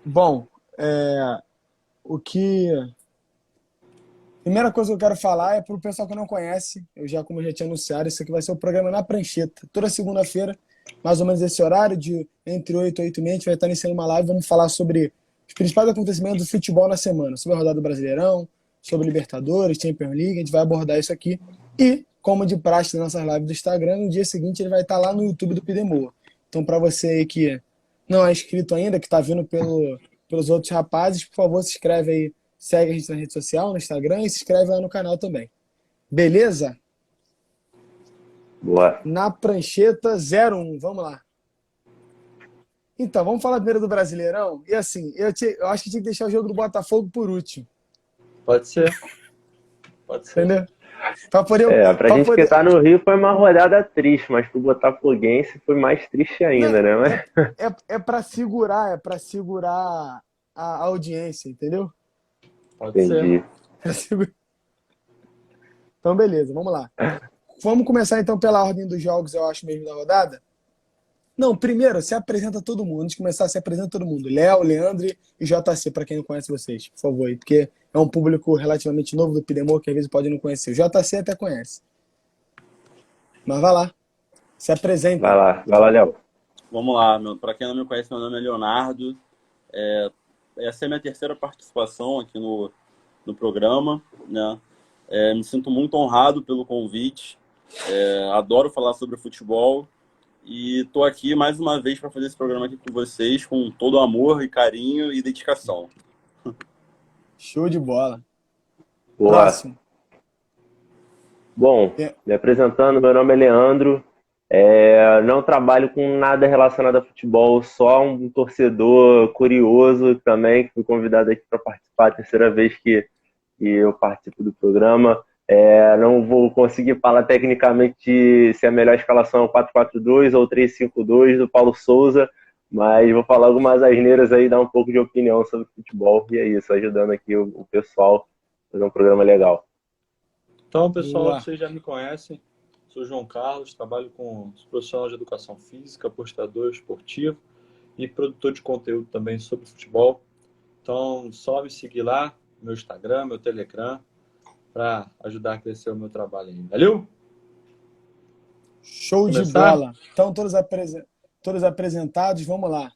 Bom, o que. Primeira coisa que eu quero falar é para o pessoal que não conhece, como eu já tinha anunciado, isso aqui vai ser o programa Na Prancheta. Toda segunda-feira, mais ou menos esse horário, de entre 8 e 8 e meia, a gente vai estar iniciando uma live. Vamos falar sobre os principais acontecimentos do futebol na semana, sobre a rodada do Brasileirão, sobre Libertadores, Champions League. A gente vai abordar isso aqui. E, como de praxe nas nossas lives do Instagram, no dia seguinte ele vai estar lá no YouTube do Pidemoa. Então, para você aí que não é inscrito ainda, que está vindo pelos outros rapazes, por favor, se inscreve aí. Segue a gente na rede social, no Instagram e se inscreve lá no canal também. Beleza? Boa. Na prancheta 01, vamos lá. Então, vamos falar primeiro do Brasileirão. E assim, eu acho que tinha que deixar o jogo do Botafogo por último. Pode ser, pode ser. Entendeu? Pra poder. Pra Pra gente que poder tá no Rio foi uma rodada triste, mas pro Botafoguense foi mais triste não, ainda, né? é pra segurar, a audiência, entendeu? Pode ser. Entendi. Pra segurar. Então, beleza, vamos lá. Vamos começar então pela ordem dos jogos, eu acho mesmo, da rodada. Não, primeiro, se apresenta todo mundo. Antes de começar, se apresenta todo mundo. Léo, Leandro e JC, para quem não conhece vocês, por favor. Aí, porque é um público relativamente novo do Pidemor, que às vezes pode não conhecer. O JC até conhece. Mas vai lá, se apresenta. Vai lá, Léo. Vamos lá, para quem não me conhece, meu nome é Leonardo. Essa é a minha terceira participação aqui no programa, né? Me sinto muito honrado pelo convite. Adoro falar sobre futebol e estou aqui mais uma vez para fazer esse programa aqui com vocês com todo amor e carinho e dedicação. Show de bola. Boa. Próximo. Bom, É, me apresentando, meu nome é Leandro. Não trabalho com nada relacionado a futebol, só um torcedor curioso também, que fui convidado aqui para participar, a terceira vez que eu participo do programa. Não vou conseguir falar tecnicamente se a melhor escalação é o 4-4-2 ou 3-5-2 do Paulo Souza, mas vou falar algumas asneiras aí, dar um pouco de opinião sobre futebol, e é isso, ajudando aqui o pessoal a fazer um programa legal. Então, pessoal, boa. vocês já me conhecem. Sou João Carlos, trabalho com profissional de educação física, apostador esportivo e produtor de conteúdo também sobre futebol. Então, só me seguir lá, meu Instagram, meu Telegram, para ajudar a crescer o meu trabalho aí. Valeu? Show de Começar? bola. Então, todos apresentados, vamos lá.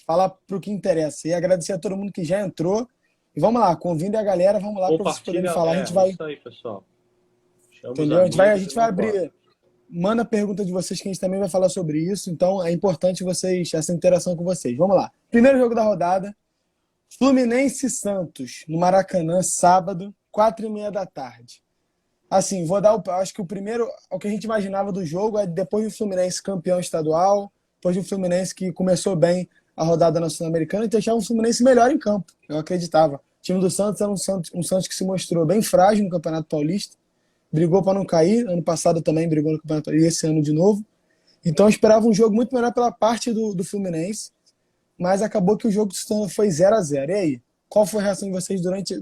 Falar para o que interessa. E agradecer a todo mundo que já entrou. E vamos lá, convida a galera, vamos lá para vocês poderem Compartilha. falar. A gente vai. Isso aí, pessoal. Chama os Entendeu? A amigos e gente vai vambora. abrir. Manda a pergunta de vocês que a gente também vai falar sobre isso. Então é importante essa interação com vocês. Vamos lá. Primeiro jogo da rodada. Fluminense e Santos, no Maracanã, sábado, 4h30 da tarde. Assim, acho que o que a gente imaginava do jogo é depois do Fluminense campeão estadual, depois do Fluminense que começou bem a rodada na Sul-Americana, e deixar um Fluminense melhor em campo. Eu acreditava. O time do Santos era um Santos que se mostrou bem frágil no Campeonato Paulista, brigou para não cair. Ano passado também brigou no Campeonato e esse ano de novo. Então eu esperava um jogo muito melhor pela parte do Fluminense, mas acabou que o jogo foi 0-0. E aí, qual foi a reação de vocês durante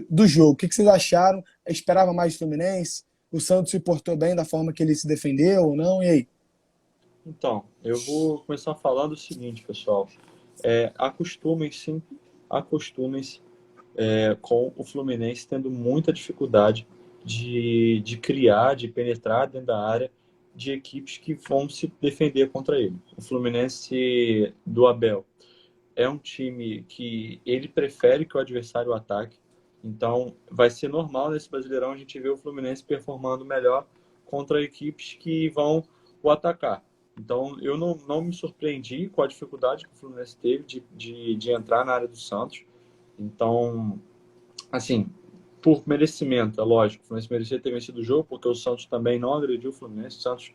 do jogo? O que vocês acharam? Esperava mais do Fluminense? O Santos se portou bem da forma que ele se defendeu ou não? E aí? Então, eu vou começar falando o seguinte, pessoal. Acostumem-se, acostumem-se com o Fluminense tendo muita dificuldade de criar, de penetrar dentro da área de equipes que vão se defender contra ele. O Fluminense do Abel é um time que ele prefere que o adversário ataque. Então, vai ser normal nesse Brasileirão a gente ver o Fluminense performando melhor contra equipes que vão o atacar. Então, eu não me surpreendi com a dificuldade que o Fluminense teve de entrar na área do Santos. Então, assim, por merecimento, é lógico, o Fluminense merecia ter vencido o jogo, porque o Santos também não agrediu o Fluminense. O Santos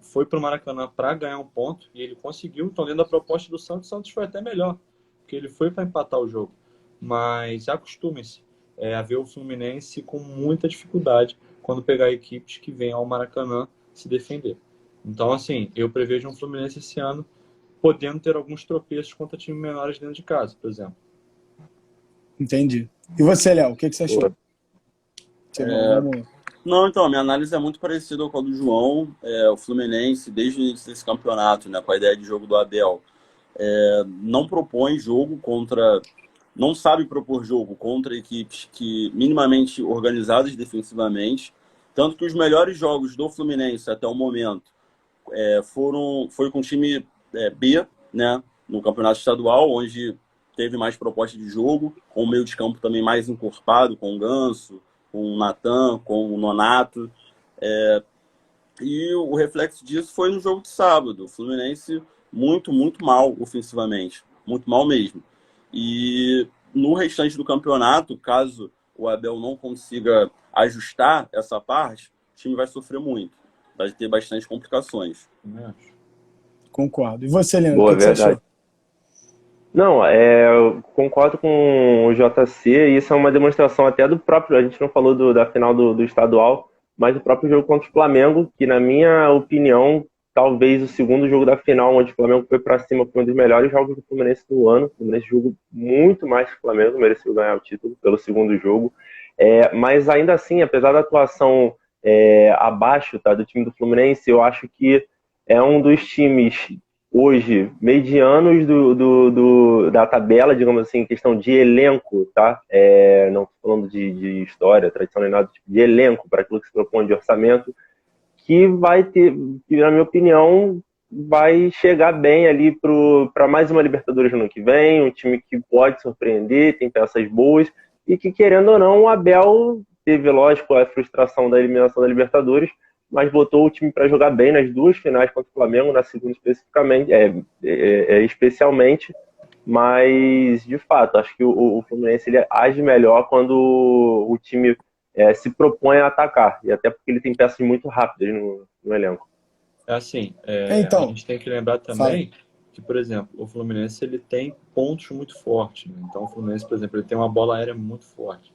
foi para o Maracanã para ganhar um ponto e ele conseguiu. Então, dentro da proposta do Santos, o Santos foi até melhor, porque ele foi para empatar o jogo. Mas acostumem-se a ver o Fluminense com muita dificuldade quando pegar equipes que venham ao Maracanã se defender. Então, assim, eu prevejo um Fluminense esse ano podendo ter alguns tropeços contra times menores dentro de casa, por exemplo. Entendi. E você, Léo, o que você achou? Vamos. Não, então, a minha análise é muito parecida com a do João. O Fluminense, desde o início desse campeonato, né, com a ideia de jogo do Abel, não propõe jogo contra... Não sabe propor jogo contra equipes que minimamente organizadas defensivamente. Tanto que os melhores jogos do Fluminense até o momento foi com o time B, né, no campeonato estadual, onde teve mais proposta de jogo, com o meio de campo também mais encorpado, com o Ganso, com o Natan, com o Nonato. E o reflexo disso foi no jogo de sábado. O Fluminense muito, muito mal ofensivamente. Muito mal mesmo. E no restante do campeonato, caso o Abel não consiga ajustar essa parte, o time vai sofrer muito. Vai ter bastante complicações. Concordo. E você, Leandro, Boa, o que você verdade. achou? Não, eu concordo com o JC, e isso é uma demonstração até do próprio, a gente não falou da final do estadual, mas do próprio jogo contra o Flamengo, que na minha opinião, talvez o segundo jogo da final, onde o Flamengo foi para cima, foi um dos melhores jogos do Fluminense do ano. O Fluminense jogou muito mais que o Flamengo, mereceu ganhar o título pelo segundo jogo. Mas ainda assim, apesar da atuação abaixo, tá, do time do Fluminense, eu acho que é um dos times hoje medianos da tabela, digamos assim, em questão de elenco, tá? Não estou falando de história, tradição nem nada, tipo de elenco, para aquilo que se propõe de orçamento, que vai ter, na minha opinião, vai chegar bem ali para mais uma Libertadores no ano que vem, um time que pode surpreender, tem peças boas, e que, querendo ou não, o Abel teve, lógico, a frustração da eliminação da Libertadores, mas botou o time para jogar bem nas duas finais contra o Flamengo, na segunda especificamente, especialmente, mas, de fato, acho que o Fluminense ele age melhor quando o time se propõe a atacar, e até porque ele tem peças muito rápidas no elenco. Assim, Então, a gente tem que lembrar também que, por exemplo, o Fluminense ele tem pontos muito fortes, né? Então, o Fluminense, por exemplo, ele tem uma bola aérea muito forte.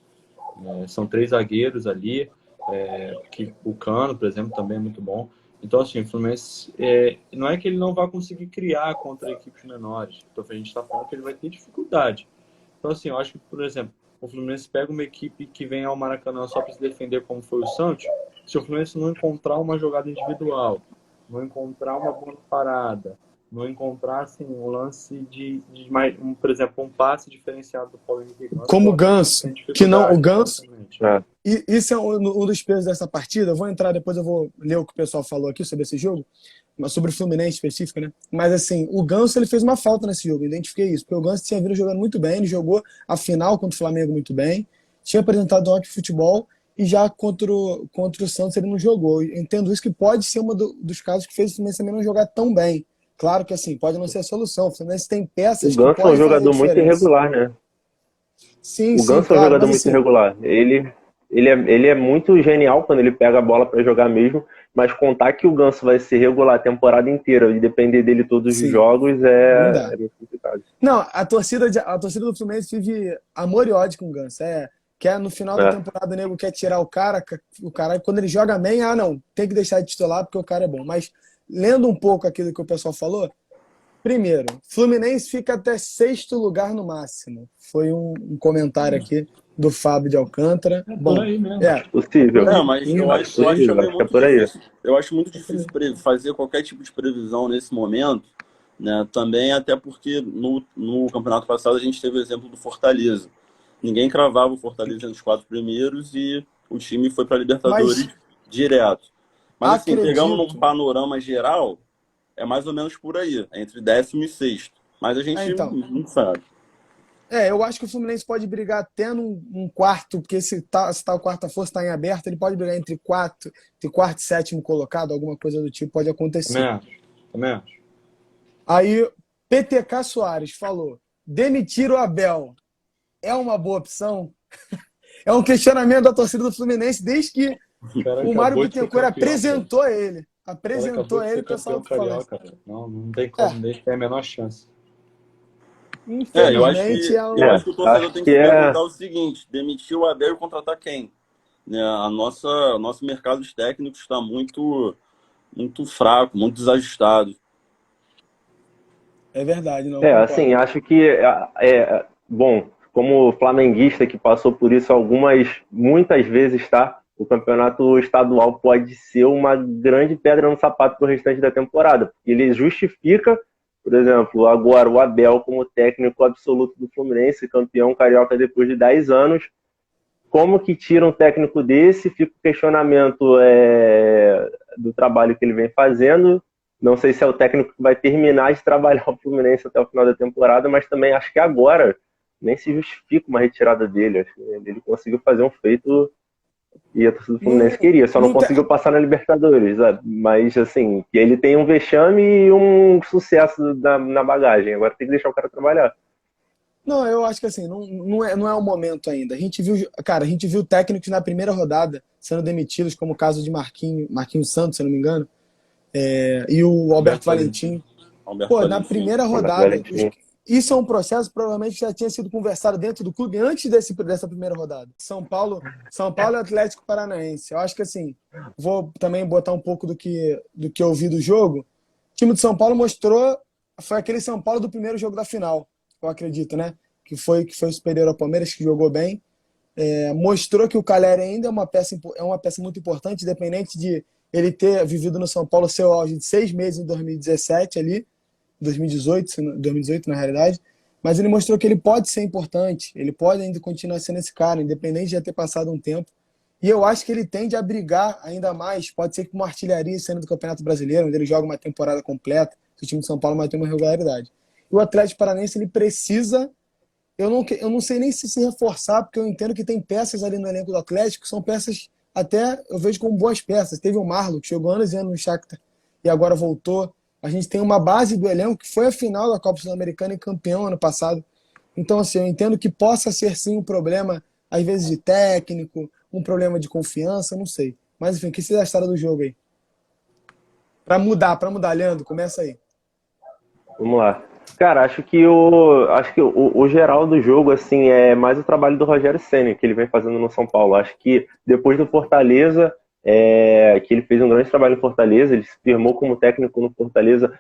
São 3 zagueiros ali, que o Cano, por exemplo, também é muito bom. Então, assim, o Fluminense, não é que ele não vai conseguir criar contra equipes menores. Então, a gente está falando que ele vai ter dificuldade. Então, assim, eu acho que, por exemplo, o Fluminense pega uma equipe que vem ao Maracanã só para se defender, como foi o Santos. Se o Fluminense não encontrar uma jogada individual, não encontrar uma bola parada, não encontrar assim, um lance de mais, por exemplo, um passe diferenciado do Paulo Henrique Ganso, como o Ganso, que não, o Ganso, e isso é um dos pesos dessa partida. Eu vou entrar depois, eu vou ler o que o pessoal falou aqui sobre esse jogo, sobre o Fluminense específico, né? Mas assim, o Ganso ele fez uma falta nesse jogo, eu identifiquei isso, porque o Ganso tinha vindo jogando muito bem, ele jogou a final contra o Flamengo muito bem, tinha apresentado um ótimo futebol, e já contra o Santos ele não jogou. Eu entendo isso, que pode ser um dos casos que fez o Fluminense também não jogar tão bem. Claro que assim, pode não ser a solução. O Fluminense tem peças que podem fazer. O Ganso é um jogador muito irregular, né? Sim, o Ganso é um jogador muito irregular. Ele é muito genial quando ele pega a bola para jogar mesmo, mas contar que o Ganso vai ser regular a temporada inteira e depender dele todos os jogos é muito complicado. Não, a torcida do Fluminense vive amor e ódio com o Ganso. Quer no final da temporada o nego quer tirar o cara, quando ele joga bem, não, tem que deixar de titular porque o cara é bom. Mas lendo um pouco aquilo que o pessoal falou, primeiro, Fluminense fica até 6º lugar no máximo. Foi um comentário aqui do Fábio de Alcântara. Bom, por aí mesmo. Possível. Mas eu acho muito difícil fazer qualquer tipo de previsão nesse momento, né? Também até porque no campeonato passado a gente teve o exemplo do Fortaleza. Ninguém cravava o Fortaleza nos 4 primeiros e o time foi para a Libertadores direto. Mas assim, pegando num panorama geral, é mais ou menos por aí, entre 10º e 6º. Mas a gente não sabe. Eu acho que o Fluminense pode brigar até num quarto, porque se o quarta força está em aberto, ele pode brigar entre quarto e 7º colocado, alguma coisa do tipo pode acontecer. Também acho. Aí, PTK Soares falou, demitir o Abel é uma boa opção? É um questionamento da torcida do Fluminense desde que o Mário Bittencourt apresentou ele. O pessoal falou. Não tem como, nem tem a menor chance. Infelizmente, eu acho que o torcedor tem que se perguntar o seguinte: demitir o Abel e contratar quem? Nosso mercado de técnicos está muito, muito fraco, muito desajustado. É verdade, não. Assim, acho que bom, como flamenguista que passou por isso muitas vezes, tá? O campeonato estadual pode ser uma grande pedra no sapato pro restante da temporada, porque ele justifica Por exemplo, agora o Abel como técnico absoluto do Fluminense, campeão carioca depois de 10 anos. Como que tira um técnico desse? Fica o questionamento do trabalho que ele vem fazendo. Não sei se é o técnico que vai terminar de trabalhar o Fluminense até o final da temporada, mas também acho que agora nem se justifica uma retirada dele. Acho que ele conseguiu fazer um feito e a torcida do Fluminense queria, só não conseguiu passar na Libertadores, sabe? Mas, assim, ele tem um vexame e um sucesso na bagagem. Agora tem que deixar o cara trabalhar. Não, eu acho que assim, não é o momento ainda. A gente viu técnicos na primeira rodada sendo demitidos, como o caso de Marquinhos Santos, se eu não me engano, e o Alberto Valentim. Pô, na primeira rodada, isso é um processo provavelmente já tinha sido conversado dentro do clube antes dessa primeira rodada. São Paulo e Atlético Paranaense. Eu acho que assim, vou também botar um pouco do que eu vi do jogo. O time de São Paulo foi aquele São Paulo do primeiro jogo da final, eu acredito, né? Que foi superior ao Palmeiras, que jogou bem. Mostrou que o Calleri ainda é uma peça muito importante, independente de ele ter vivido no São Paulo seu auge de 6 meses em 2017 ali, 2018 na realidade, mas ele mostrou que ele pode ser importante, ele pode ainda continuar sendo esse cara, independente de já ter passado um tempo, e eu acho que ele tende a brigar ainda mais, pode ser que uma artilharia sendo do Campeonato Brasileiro, onde ele joga uma temporada completa, se o time de São Paulo manter uma regularidade. E o Atlético Paranaense, ele precisa, eu não sei nem se reforçar, porque eu entendo que tem peças ali no elenco do Atlético, são peças até, eu vejo como boas peças. Teve o Marlon, que jogou anos e anos no Shakhtar, e agora voltou. A gente tem uma base do elenco que foi a final da Copa Sul-Americana e campeão ano passado. Então, assim, eu entendo que possa ser sim um problema, às vezes, de técnico, um problema de confiança, não sei. Mas, enfim, o que vocês acharam do jogo aí? Pra mudar, Leandro, começa aí. Vamos lá. Cara, acho que o geral do jogo, assim, é mais o trabalho do Rogério Ceni que ele vem fazendo no São Paulo. Acho que depois do Fortaleza, que ele fez um grande trabalho no Fortaleza, ele se firmou como técnico no Fortaleza,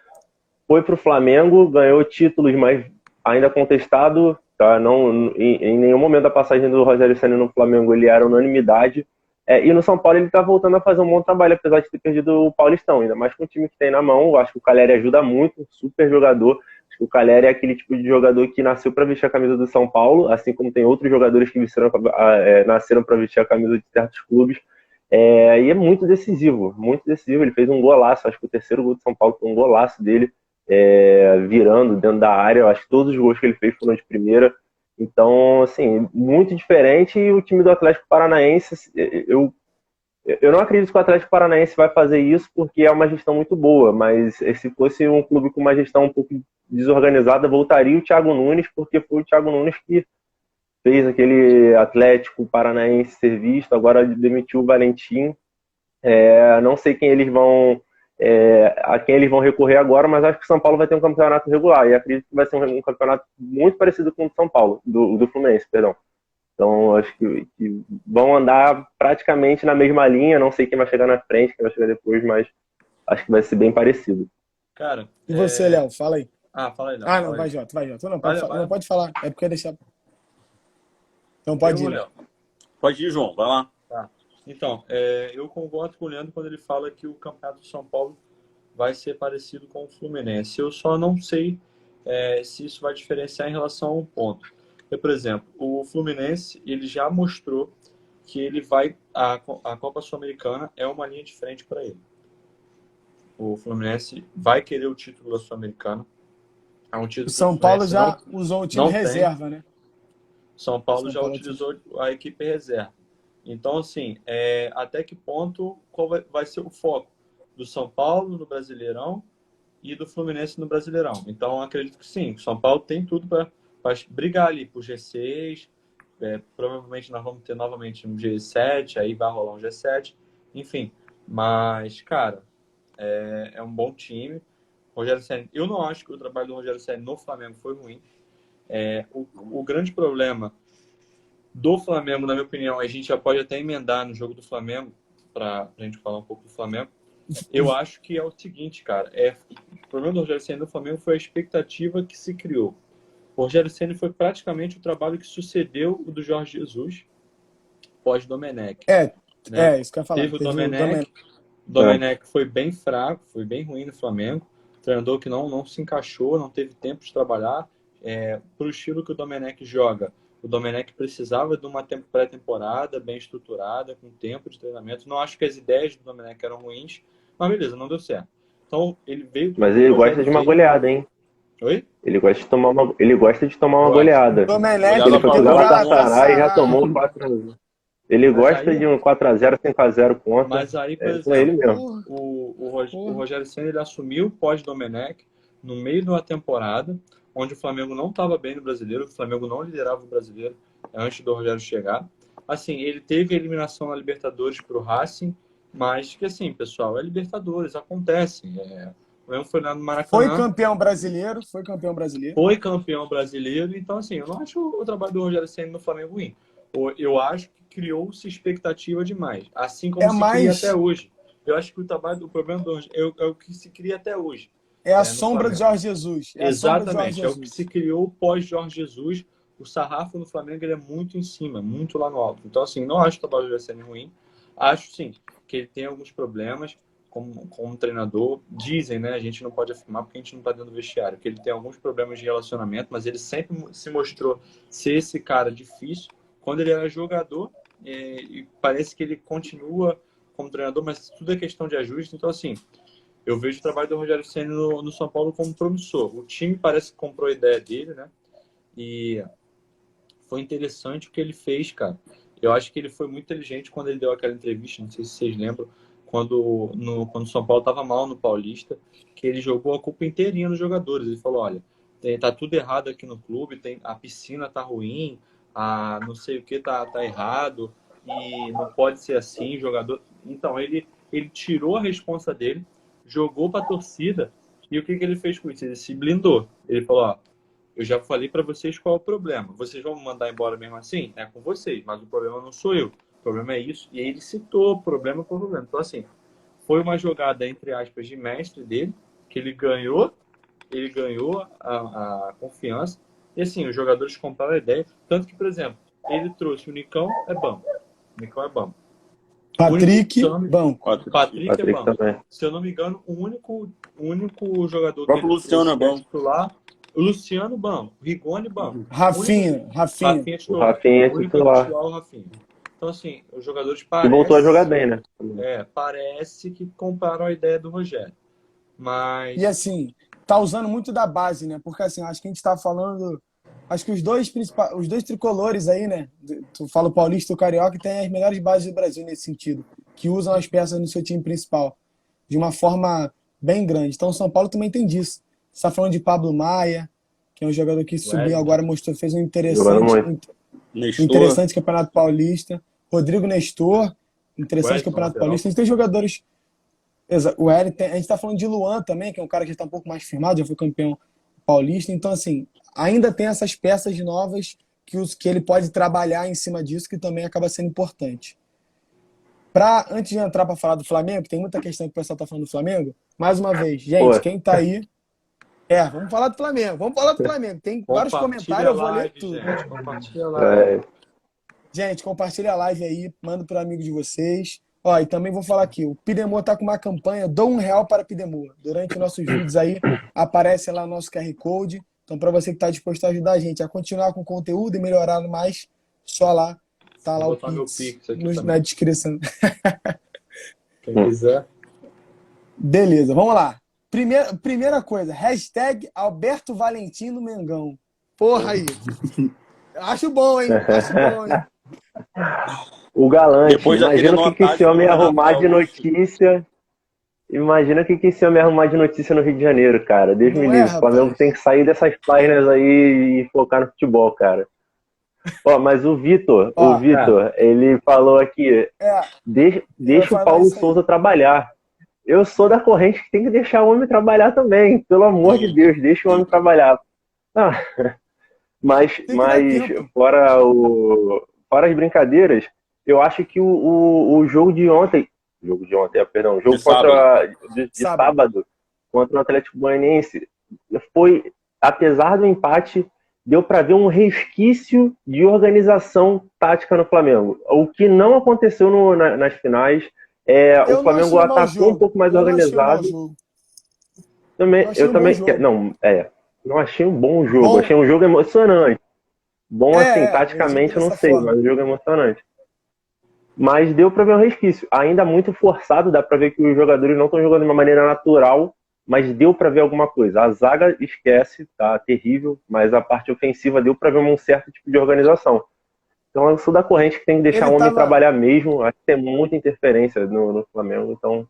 foi para o Flamengo, ganhou títulos, mas ainda contestado, tá? Não, em nenhum momento da passagem do Rogério Ceni no Flamengo ele era unanimidade. E no São Paulo ele está voltando a fazer um bom trabalho, apesar de ter perdido o Paulistão, ainda mais com o time que tem na mão. Acho que o Calleri ajuda muito, super jogador. Acho que o Calleri é aquele tipo de jogador que nasceu para vestir a camisa do São Paulo, assim como tem outros jogadores que nasceram para vestir a camisa de certos clubes. E é muito decisivo, muito decisivo. Ele fez um golaço, acho que o terceiro gol do São Paulo foi um golaço dele, virando dentro da área. Eu acho que todos os gols que ele fez foram de primeira. Então, assim, muito diferente. E o time do Atlético Paranaense, eu não acredito que o Atlético Paranaense vai fazer isso porque é uma gestão muito boa, mas se fosse um clube com uma gestão um pouco desorganizada, voltaria o Thiago Nunes, porque foi o Thiago Nunes que fez aquele Atlético Paranaense ser visto, agora demitiu o Valentim. Não sei a quem eles vão recorrer agora, mas acho que o São Paulo vai ter um campeonato regular, e acredito que vai ser um campeonato muito parecido com o do São Paulo, do Fluminense, perdão. Então, acho que vão andar praticamente na mesma linha, não sei quem vai chegar na frente, quem vai chegar depois, mas acho que vai ser bem parecido. Cara, e você, Léo, fala aí. Fala aí, Léo. Não, vai, Jota. Não, pode falar, é porque ia deixar... Então pode ir, Léo. Pode ir, João, vai lá. Tá. Então, eu concordo com o Leandro quando ele fala que o Campeonato de São Paulo vai ser parecido com o Fluminense. Eu só não sei se isso vai diferenciar em relação a um ponto. Por exemplo, o Fluminense ele já mostrou que ele vai... A Copa Sul-Americana é uma linha de frente para ele. O Fluminense vai querer o título da Sul-Americana. É um título o São Paulo já usou o time reserva, né? São Paulo já utilizou a equipe reserva. Então, assim, até que ponto qual vai ser o foco do São Paulo no Brasileirão e do Fluminense no Brasileirão? Então, acredito que sim, o São Paulo tem tudo para brigar ali por G6, provavelmente nós vamos ter novamente um G7, aí vai rolar um G7, enfim. Mas, cara, é um bom time. Rogério Ceni, eu não acho que o trabalho do Rogério Ceni no Flamengo foi ruim. O grande problema do Flamengo, na minha opinião, a gente já pode até emendar no jogo do Flamengo, para a gente falar um pouco do Flamengo. Eu acho que é o seguinte, cara, o problema do Rogério Ceni no Flamengo foi a expectativa que se criou. O Rogério Ceni foi praticamente o trabalho que sucedeu o do Jorge Jesus pós-Domenech. Isso que eu ia falar. Teve o Domenech foi bem fraco, foi bem ruim no Flamengo. Treinador que não se encaixou, não teve tempo de trabalhar. Para o estilo que o Domenech joga, o Domenech precisava de uma pré-temporada bem estruturada, com tempo de treinamento. Não acho que as ideias do Domenech eram ruins, mas beleza, não deu certo. Então, ele veio... Mas ele gosta de uma goleada, hein? Oi? Ele gosta de tomar uma goleada. Domenech, Ele foi pro goleada Galatasaray e já tomou Galatasaray. 4x0. Ele gosta de um 4x0, 5x0 contra. Mas aí, por com ele exemplo, mesmo. o Rogério Ceni ele assumiu pós-Domenech no meio de uma temporada onde o Flamengo não estava bem no Brasileiro, o Flamengo não liderava o Brasileiro antes do Rogério chegar. Assim, ele teve a eliminação na Libertadores para o Racing, mas que assim, pessoal, é Libertadores, acontece. O Flamengo foi lá no Maracanã. Foi campeão brasileiro. Foi campeão brasileiro, então assim, eu não acho o trabalho do Rogério Ceni no Flamengo ruim. Eu acho que criou-se expectativa demais, assim como cria até hoje. Eu acho que o problema do Rogério é o que se cria até hoje. É a sombra de Jorge Jesus. Exatamente, é o que se criou pós-Jorge Jesus. O sarrafo no Flamengo ele é muito em cima, muito lá no alto. Então, assim, não acho o trabalho do Rogério Ceni ruim. Acho, sim, que ele tem alguns problemas como treinador. Dizem, né? A gente não pode afirmar porque a gente não está dentro do vestiário, que ele tem alguns problemas de relacionamento, mas ele sempre se mostrou ser esse cara difícil. Quando ele era jogador, e parece que ele continua como treinador, mas tudo é questão de ajuste. Então, assim, eu vejo o trabalho do Rogério Ceni no São Paulo como promissor. O time parece que comprou a ideia dele, né? E foi interessante o que ele fez, cara. Eu acho que ele foi muito inteligente quando ele deu aquela entrevista, não sei se vocês lembram, quando o São Paulo estava mal no Paulista, que ele jogou a culpa inteirinha nos jogadores. Ele falou, olha, tá tudo errado aqui no clube, a piscina tá ruim, não sei o que tá errado, e não pode ser assim, jogador... Então, ele tirou a responsa dele, jogou para a torcida, e o que ele fez com isso? Ele se blindou. Ele falou, ó, eu já falei para vocês qual é o problema. Vocês vão me mandar embora mesmo assim? É com vocês, mas o problema não sou eu. O problema é isso. E aí ele citou problema por problema. Então, assim, foi uma jogada, entre aspas, de mestre dele, que ele ganhou a confiança. E, assim, os jogadores compraram a ideia. Tanto que, por exemplo, ele trouxe o Nicão, é banco. O Nicão é banco. Patrick, banco. Patrick é banco. Também. Se eu não me engano, o único jogador O próprio Luciano é banco. Titular, o Luciano banco, o Rigoni banco. Rafinha O Rafinha é titular. O Rafinha. Então, assim, os jogadores E parecem... voltou a jogar bem, né? Parece que compraram a ideia do Rogério. Mas... E assim, tá usando muito da base, né? Porque assim, acho que a gente tá falando... Acho que os dois tricolores aí, né? Tu fala o Paulista e o Carioca, tem as melhores bases do Brasil nesse sentido. Que usam as peças no seu time principal. De uma forma bem grande. Então o São Paulo também tem disso. Você tá falando de Pablo Maia, que é um jogador que subiu agora, fez um interessante Campeonato Paulista. Rodrigo Nestor, interessante Campeonato Paulista. A gente tem jogadores... O Wellington, a gente tá falando de Luan também, que é um cara que está um pouco mais firmado, já foi campeão paulista. Então, assim, ainda tem essas peças novas que ele pode trabalhar em cima disso, que também acaba sendo importante. Antes de entrar para falar do Flamengo, que tem muita questão que o pessoal tá falando do Flamengo, mais uma vez, gente, quem tá aí... vamos falar do Flamengo. Tem vários comentários, eu vou ler tudo. Gente, compartilha a live. Gente, compartilha a live aí, manda para amigo de vocês. Ó, e também vou falar aqui, o Pidemor tá com uma campanha, dou R$1 para Pidemor. Durante nossos vídeos aí, aparece lá o nosso QR Code. Então, para você que tá disposto a ajudar a gente a continuar com o conteúdo e melhorar mais, só lá, tá lá o Pix na descrição. Quem quiser. Beleza, vamos lá. Primeira coisa, hashtag Alberto Valentim no Mengão. Porra aí. Acho bom, hein? O Galante, imagina o que esse homem ia arrumar de notícia. Imagina o que esse homem ia arrumar de notícia no Rio de Janeiro, cara. Deus me livre. O Flamengo tem que sair dessas páginas aí e focar no futebol, cara. Mas o Vitor, ele falou aqui, deixa o Paulo Souza trabalhar. Eu sou da corrente que tem que deixar o homem trabalhar também. Pelo amor de Deus, deixa o homem trabalhar. Mas fora as brincadeiras, eu acho que o jogo de ontem, sábado contra o Atlético Goianiense foi, apesar do empate, deu para ver um resquício de organização tática no Flamengo. O que não aconteceu nas finais. O Flamengo atacou um pouco mais organizado. achei Eu um bom também jogo. não achei um bom jogo, Bom, achei um jogo emocionante. Bom, assim, eu digo taticamente eu não dessa sei, mas forma. um jogo emocionante. Mas deu pra ver um resquício. Ainda muito forçado, dá pra ver que os jogadores não estão jogando de uma maneira natural, mas deu pra ver alguma coisa. A zaga esquece, tá terrível, mas a parte ofensiva deu pra ver um certo tipo de organização. Então eu sou da corrente que tem que deixar Ele o homem tava, trabalhar mesmo. Acho que tem muita interferência no Flamengo, então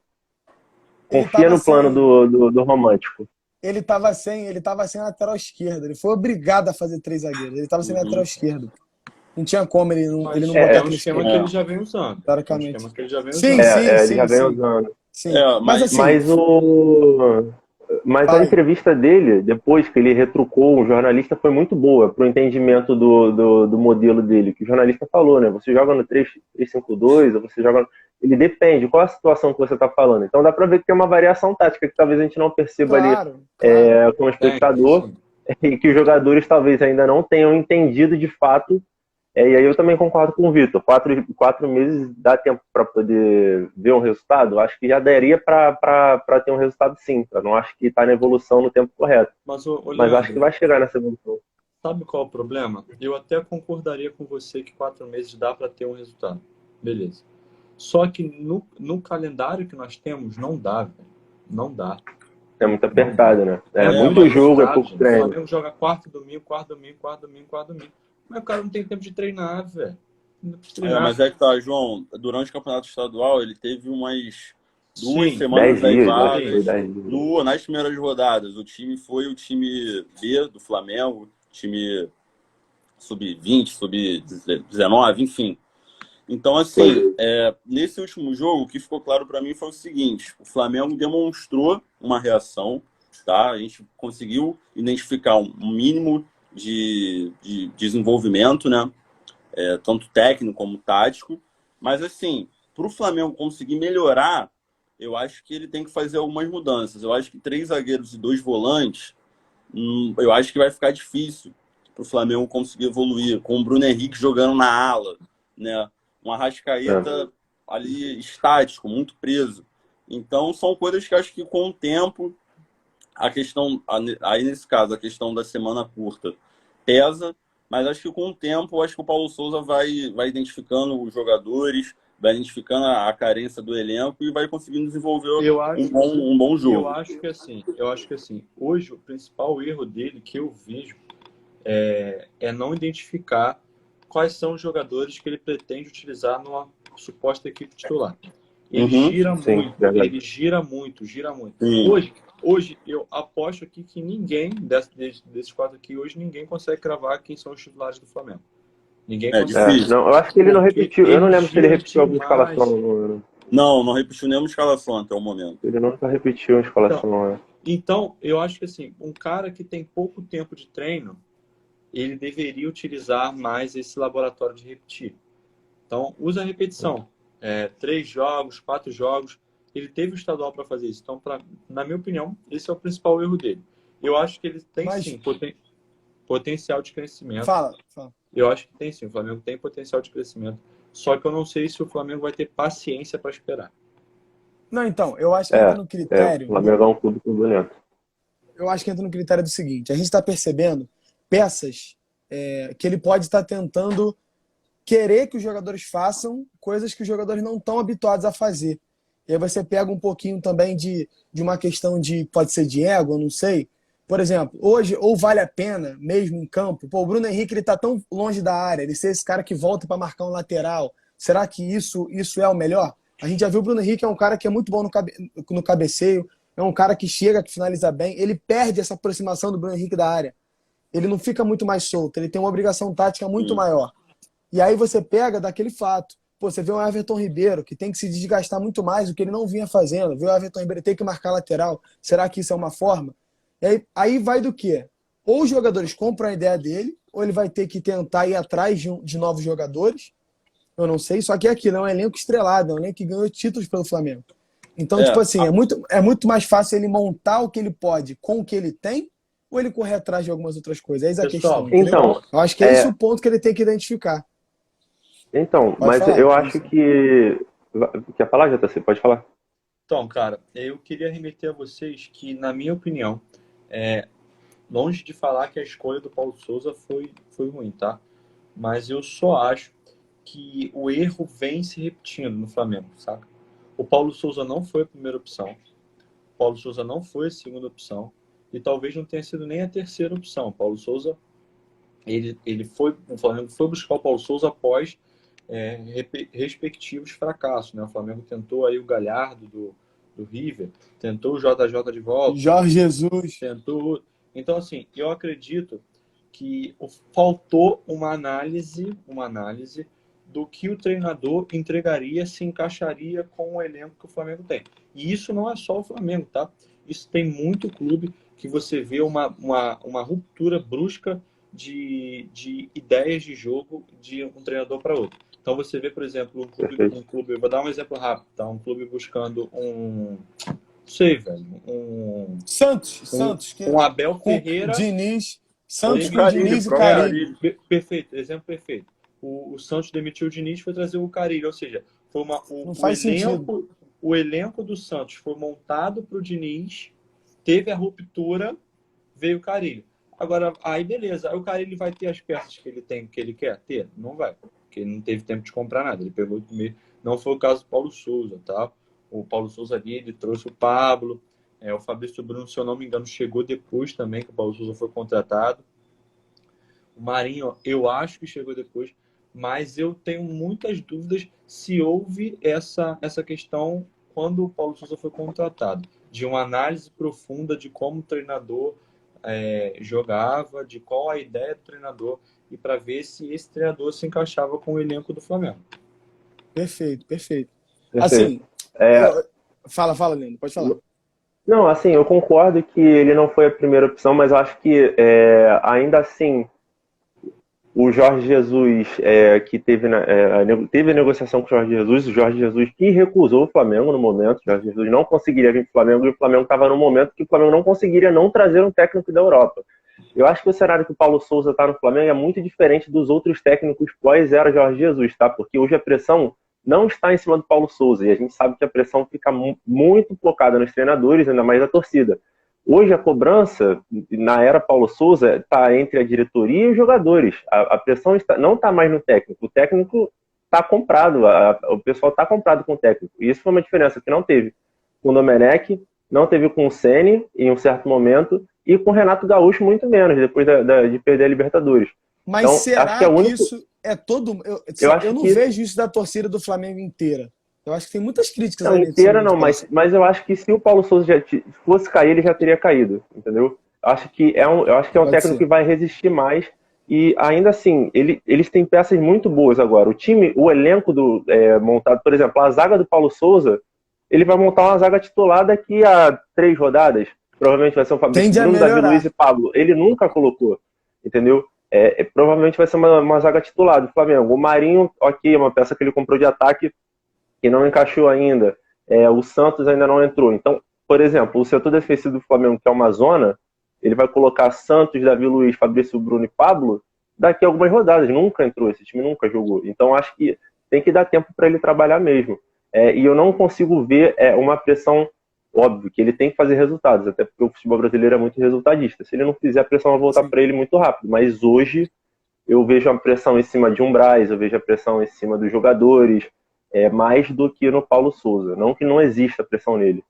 ele confia tava no plano sem, do romântico. ele tava sem lateral esquerdo. Ele foi obrigado a fazer três zagueiros. Ele tava sem lateral Uhum. esquerdo. Não tinha como ele Mas não é botar um aquele esquema esquema, que ele É, já vem usando. É um teoricamente. esquema que ele já vem Sim, usando. sim, Ele já sim, vem sim, usando. sim. Mas mas assim, Mas a fala aí. entrevista dele, depois que ele retrucou o jornalista, foi muito boa para o entendimento do modelo dele. Que o jornalista falou, né? Você joga no 3-5-2, ou você joga. Ele depende, qual a situação que você está falando. Então dá para ver que tem uma variação tática que talvez a gente não perceba ali Claro, claro. como Tem espectador, sim. e que os jogadores talvez ainda não tenham entendido de fato. E aí eu também concordo com o Vitor. 4 meses dá tempo para poder ver um resultado? Acho que já daria para ter um resultado sim. Eu não acho que está na evolução no tempo correto. Mas, Mas acho que Leandro, vai chegar nessa evolução. sabe qual é o problema? Eu até concordaria com você que 4 meses dá para ter um resultado. Beleza. Só que no calendário que nós temos, não dá, velho. Não dá. É muito Não dá. apertado, né? É É é, muito muito mas jogo, é apertado, pouco gente. O treino. Flamengo joga quarto domingo, quarto domingo, quarto domingo, quarto domingo. Mas o cara não tem tempo de treinar, velho. Não tem tempo de treinar. mas é que tá, João. Durante o campeonato estadual, ele teve umas 2 semanas 10 aí dias, acho que foi vagas. 10 dias. Nas primeiras rodadas, o time foi o time B do Flamengo, time sub-20, sub-19, enfim. Então, assim, Foi. nesse último jogo, o que ficou claro para mim foi o seguinte: o Flamengo demonstrou uma reação, tá? A gente conseguiu identificar um mínimo de desenvolvimento, né? Tanto técnico como tático. Mas, assim, para o Flamengo conseguir melhorar, eu acho que ele tem que fazer algumas mudanças. Eu acho que 3 zagueiros e 2 volantes, eu acho que vai ficar difícil para o Flamengo conseguir evoluir, com o Bruno Henrique jogando na ala, né? Um É. Arrascaeta ali estático, muito preso. Então, são coisas que acho que com o tempo, a questão, aí nesse caso, a questão da semana curta pesa, mas acho que com o tempo, acho que o Paulo Souza vai identificando os jogadores, vai identificando a carência do elenco e vai conseguindo desenvolver Eu um acho, bom e eu jogo. acho que assim, hoje o principal erro dele que eu vejo é não identificar quais são os jogadores que ele pretende utilizar numa suposta equipe titular. Ele Uhum, gira Sim, muito, verdade. gira muito. sim. Hoje eu aposto aqui que ninguém, desses quatro aqui, hoje ninguém consegue cravar quem são os titulares do Flamengo. Ninguém É consegue. difícil. Não, eu acho que ele não Porque repetiu. Eu não ele lembro se ele gira repetiu alguma escalação. demais. Não repetiu nenhuma escalação até o momento. Ele nunca repetiu a Então, escalação, não. então, eu acho que assim, um cara que tem pouco tempo de treino, ele deveria utilizar mais esse laboratório de repetir. Então, usa a repetição. 3 jogos, 4 jogos. Ele teve o estadual para fazer isso. Então, na minha opinião, esse é o principal erro dele. Eu acho que ele tem Mas sim potencial de crescimento. fala, fala. Eu acho que tem sim. O Flamengo tem potencial de crescimento. Só que eu não sei se o Flamengo vai ter paciência para esperar. Não, então, eu acho que entra É, no o critério Flamengo é um clube turbulento. eu acho que entra no critério do seguinte: a gente está percebendo peças que ele pode estar tentando querer que os jogadores façam coisas que os jogadores não estão habituados a fazer. E aí você pega um pouquinho também de uma questão pode ser de ego, eu não sei. Por exemplo, hoje, ou vale a pena, mesmo em campo, o Bruno Henrique ele tá tão longe da área, ele ser esse cara que volta para marcar um lateral. Será que isso é o melhor? A gente já viu o Bruno Henrique é um cara que é muito bom no cabeceio, é um cara que chega, que finaliza bem, ele perde essa aproximação do Bruno Henrique da área. Ele não fica muito mais solto, ele tem uma obrigação tática muito Sim. maior. E aí você pega daquele fato. Pô, você vê o Everton Ribeiro, que tem que se desgastar muito mais do que ele não vinha fazendo. Vê o Everton Ribeiro ter que marcar lateral. Será que isso é uma forma? E aí vai do quê? Ou os jogadores compram a ideia dele, ou ele vai ter que tentar ir atrás de novos jogadores. Eu não sei, só que é aquilo, é um elenco estrelado, é um elenco que ganhou títulos pelo Flamengo. Então, tipo É, assim, é muito mais fácil ele montar o que ele pode com o que ele tem, ou ele correr atrás de algumas outras coisas. Eis a Pessoal, questão, entendeu? Então, Eu acho que é esse o ponto que ele tem que identificar. Pode mas falar, eu que acho isso. que. Quer falar, JC? Pode falar. Então, cara, eu queria remeter a vocês que, na minha opinião, longe de falar que a escolha do Paulo Souza foi ruim, tá? Mas eu só acho que o erro vem se repetindo no Flamengo, saca? O Paulo Souza não foi a primeira opção. O Paulo Souza não foi a segunda opção. E talvez não tenha sido nem a terceira opção. O Paulo Souza, o Flamengo foi buscar o Paulo Souza após respectivos fracassos, né? O Flamengo tentou aí o Galhardo do River, tentou o JJ de volta, Jorge Jesus. tentou. Então, assim, eu acredito que faltou uma análise do que o treinador entregaria, se encaixaria com o elenco que o Flamengo tem. E isso não é só o Flamengo, tá? Isso tem muito clube que você vê uma ruptura brusca de ideias de jogo de um treinador para outro. Então você vê, por exemplo, um clube, vou dar um exemplo rápido, tá? Um clube buscando não sei, velho, Santos. Um Abel Ferreira. Diniz. Santos com Carilho, Diniz e próprio Carilho. Perfeito, exemplo perfeito. O Santos demitiu o Diniz e foi trazer o Carilho, ou seja, foi Não faz sentido. O elenco do Santos foi montado para o Diniz, teve a ruptura, veio o Carilho. Agora, aí beleza, aí o Carilho vai ter as peças que ele quer ter? Não vai, porque ele não teve tempo de comprar nada, ele pegou comer. Não foi o caso do Paulo Souza, tá? O Paulo Souza ali, ele trouxe o Pablo, o Fabrício Bruno, se eu não me engano, chegou depois também, que o Paulo Souza foi contratado. O Marinho, eu acho que chegou depois, mas eu tenho muitas dúvidas se houve essa questão quando o Paulo Souza foi contratado, de uma análise profunda de como o treinador jogava, de qual a ideia do treinador, e para ver se esse treinador se encaixava com o elenco do Flamengo. Perfeito. Assim, fala, Lino, pode falar. Não, assim, eu concordo que ele não foi a primeira opção, mas eu acho que ainda assim o Jorge Jesus, que teve a negociação com o Jorge Jesus que recusou o Flamengo no momento. O Jorge Jesus não conseguiria vir para o Flamengo, e o Flamengo estava no momento que o Flamengo não conseguiria não trazer um técnico da Europa. Eu acho que o cenário que o Paulo Souza está no Flamengo é muito diferente dos outros técnicos pós-era Jorge Jesus, tá? Porque hoje a pressão não está em cima do Paulo Souza, e a gente sabe que a pressão fica muito focada nos treinadores, ainda mais da torcida. Hoje a cobrança, na era Paulo Souza, está entre a diretoria e os jogadores. A pressão não está mais no técnico. O técnico está comprado, o pessoal está comprado com o técnico. E isso foi uma diferença que não teve com o Domenech, não teve com o Ceni em um certo momento, e com o Renato Gaúcho muito menos, depois de perder a Libertadores. Mas então, será acho que isso é todo... Eu não vejo isso da torcida do Flamengo inteira. Eu acho que tem muitas críticas. Não, inteira não, mas eu acho que se o Paulo Souza fosse cair, ele já teria caído, entendeu? Eu acho que é um técnico que vai resistir mais, e ainda assim, eles têm peças muito boas agora. O elenco montado, por exemplo, a zaga do Paulo Souza, ele vai montar uma zaga titular daqui a 3 rodadas. Provavelmente vai ser o Fabrício Bruno, Davi Luiz e Pablo. Ele nunca colocou, entendeu? Provavelmente vai ser uma zaga titular do Flamengo. O Marinho, ok, é uma peça que ele comprou de ataque, que não encaixou ainda. O Santos ainda não entrou. Então, por exemplo, o setor defensivo do Flamengo, que é uma zona, ele vai colocar Santos, Davi Luiz, Fabrício Bruno e Pablo daqui a algumas rodadas. Nunca entrou, esse time nunca jogou. Então, acho que tem que dar tempo para ele trabalhar mesmo. E eu não consigo ver uma pressão, óbvio, que ele tem que fazer resultados, até porque o futebol brasileiro é muito resultadista. Se ele não fizer, a pressão vai voltar para ele muito rápido. Mas hoje, eu vejo a pressão em cima de Braz, eu vejo a pressão em cima dos jogadores, mais do que no Paulo Souza. Não que não exista pressão nele.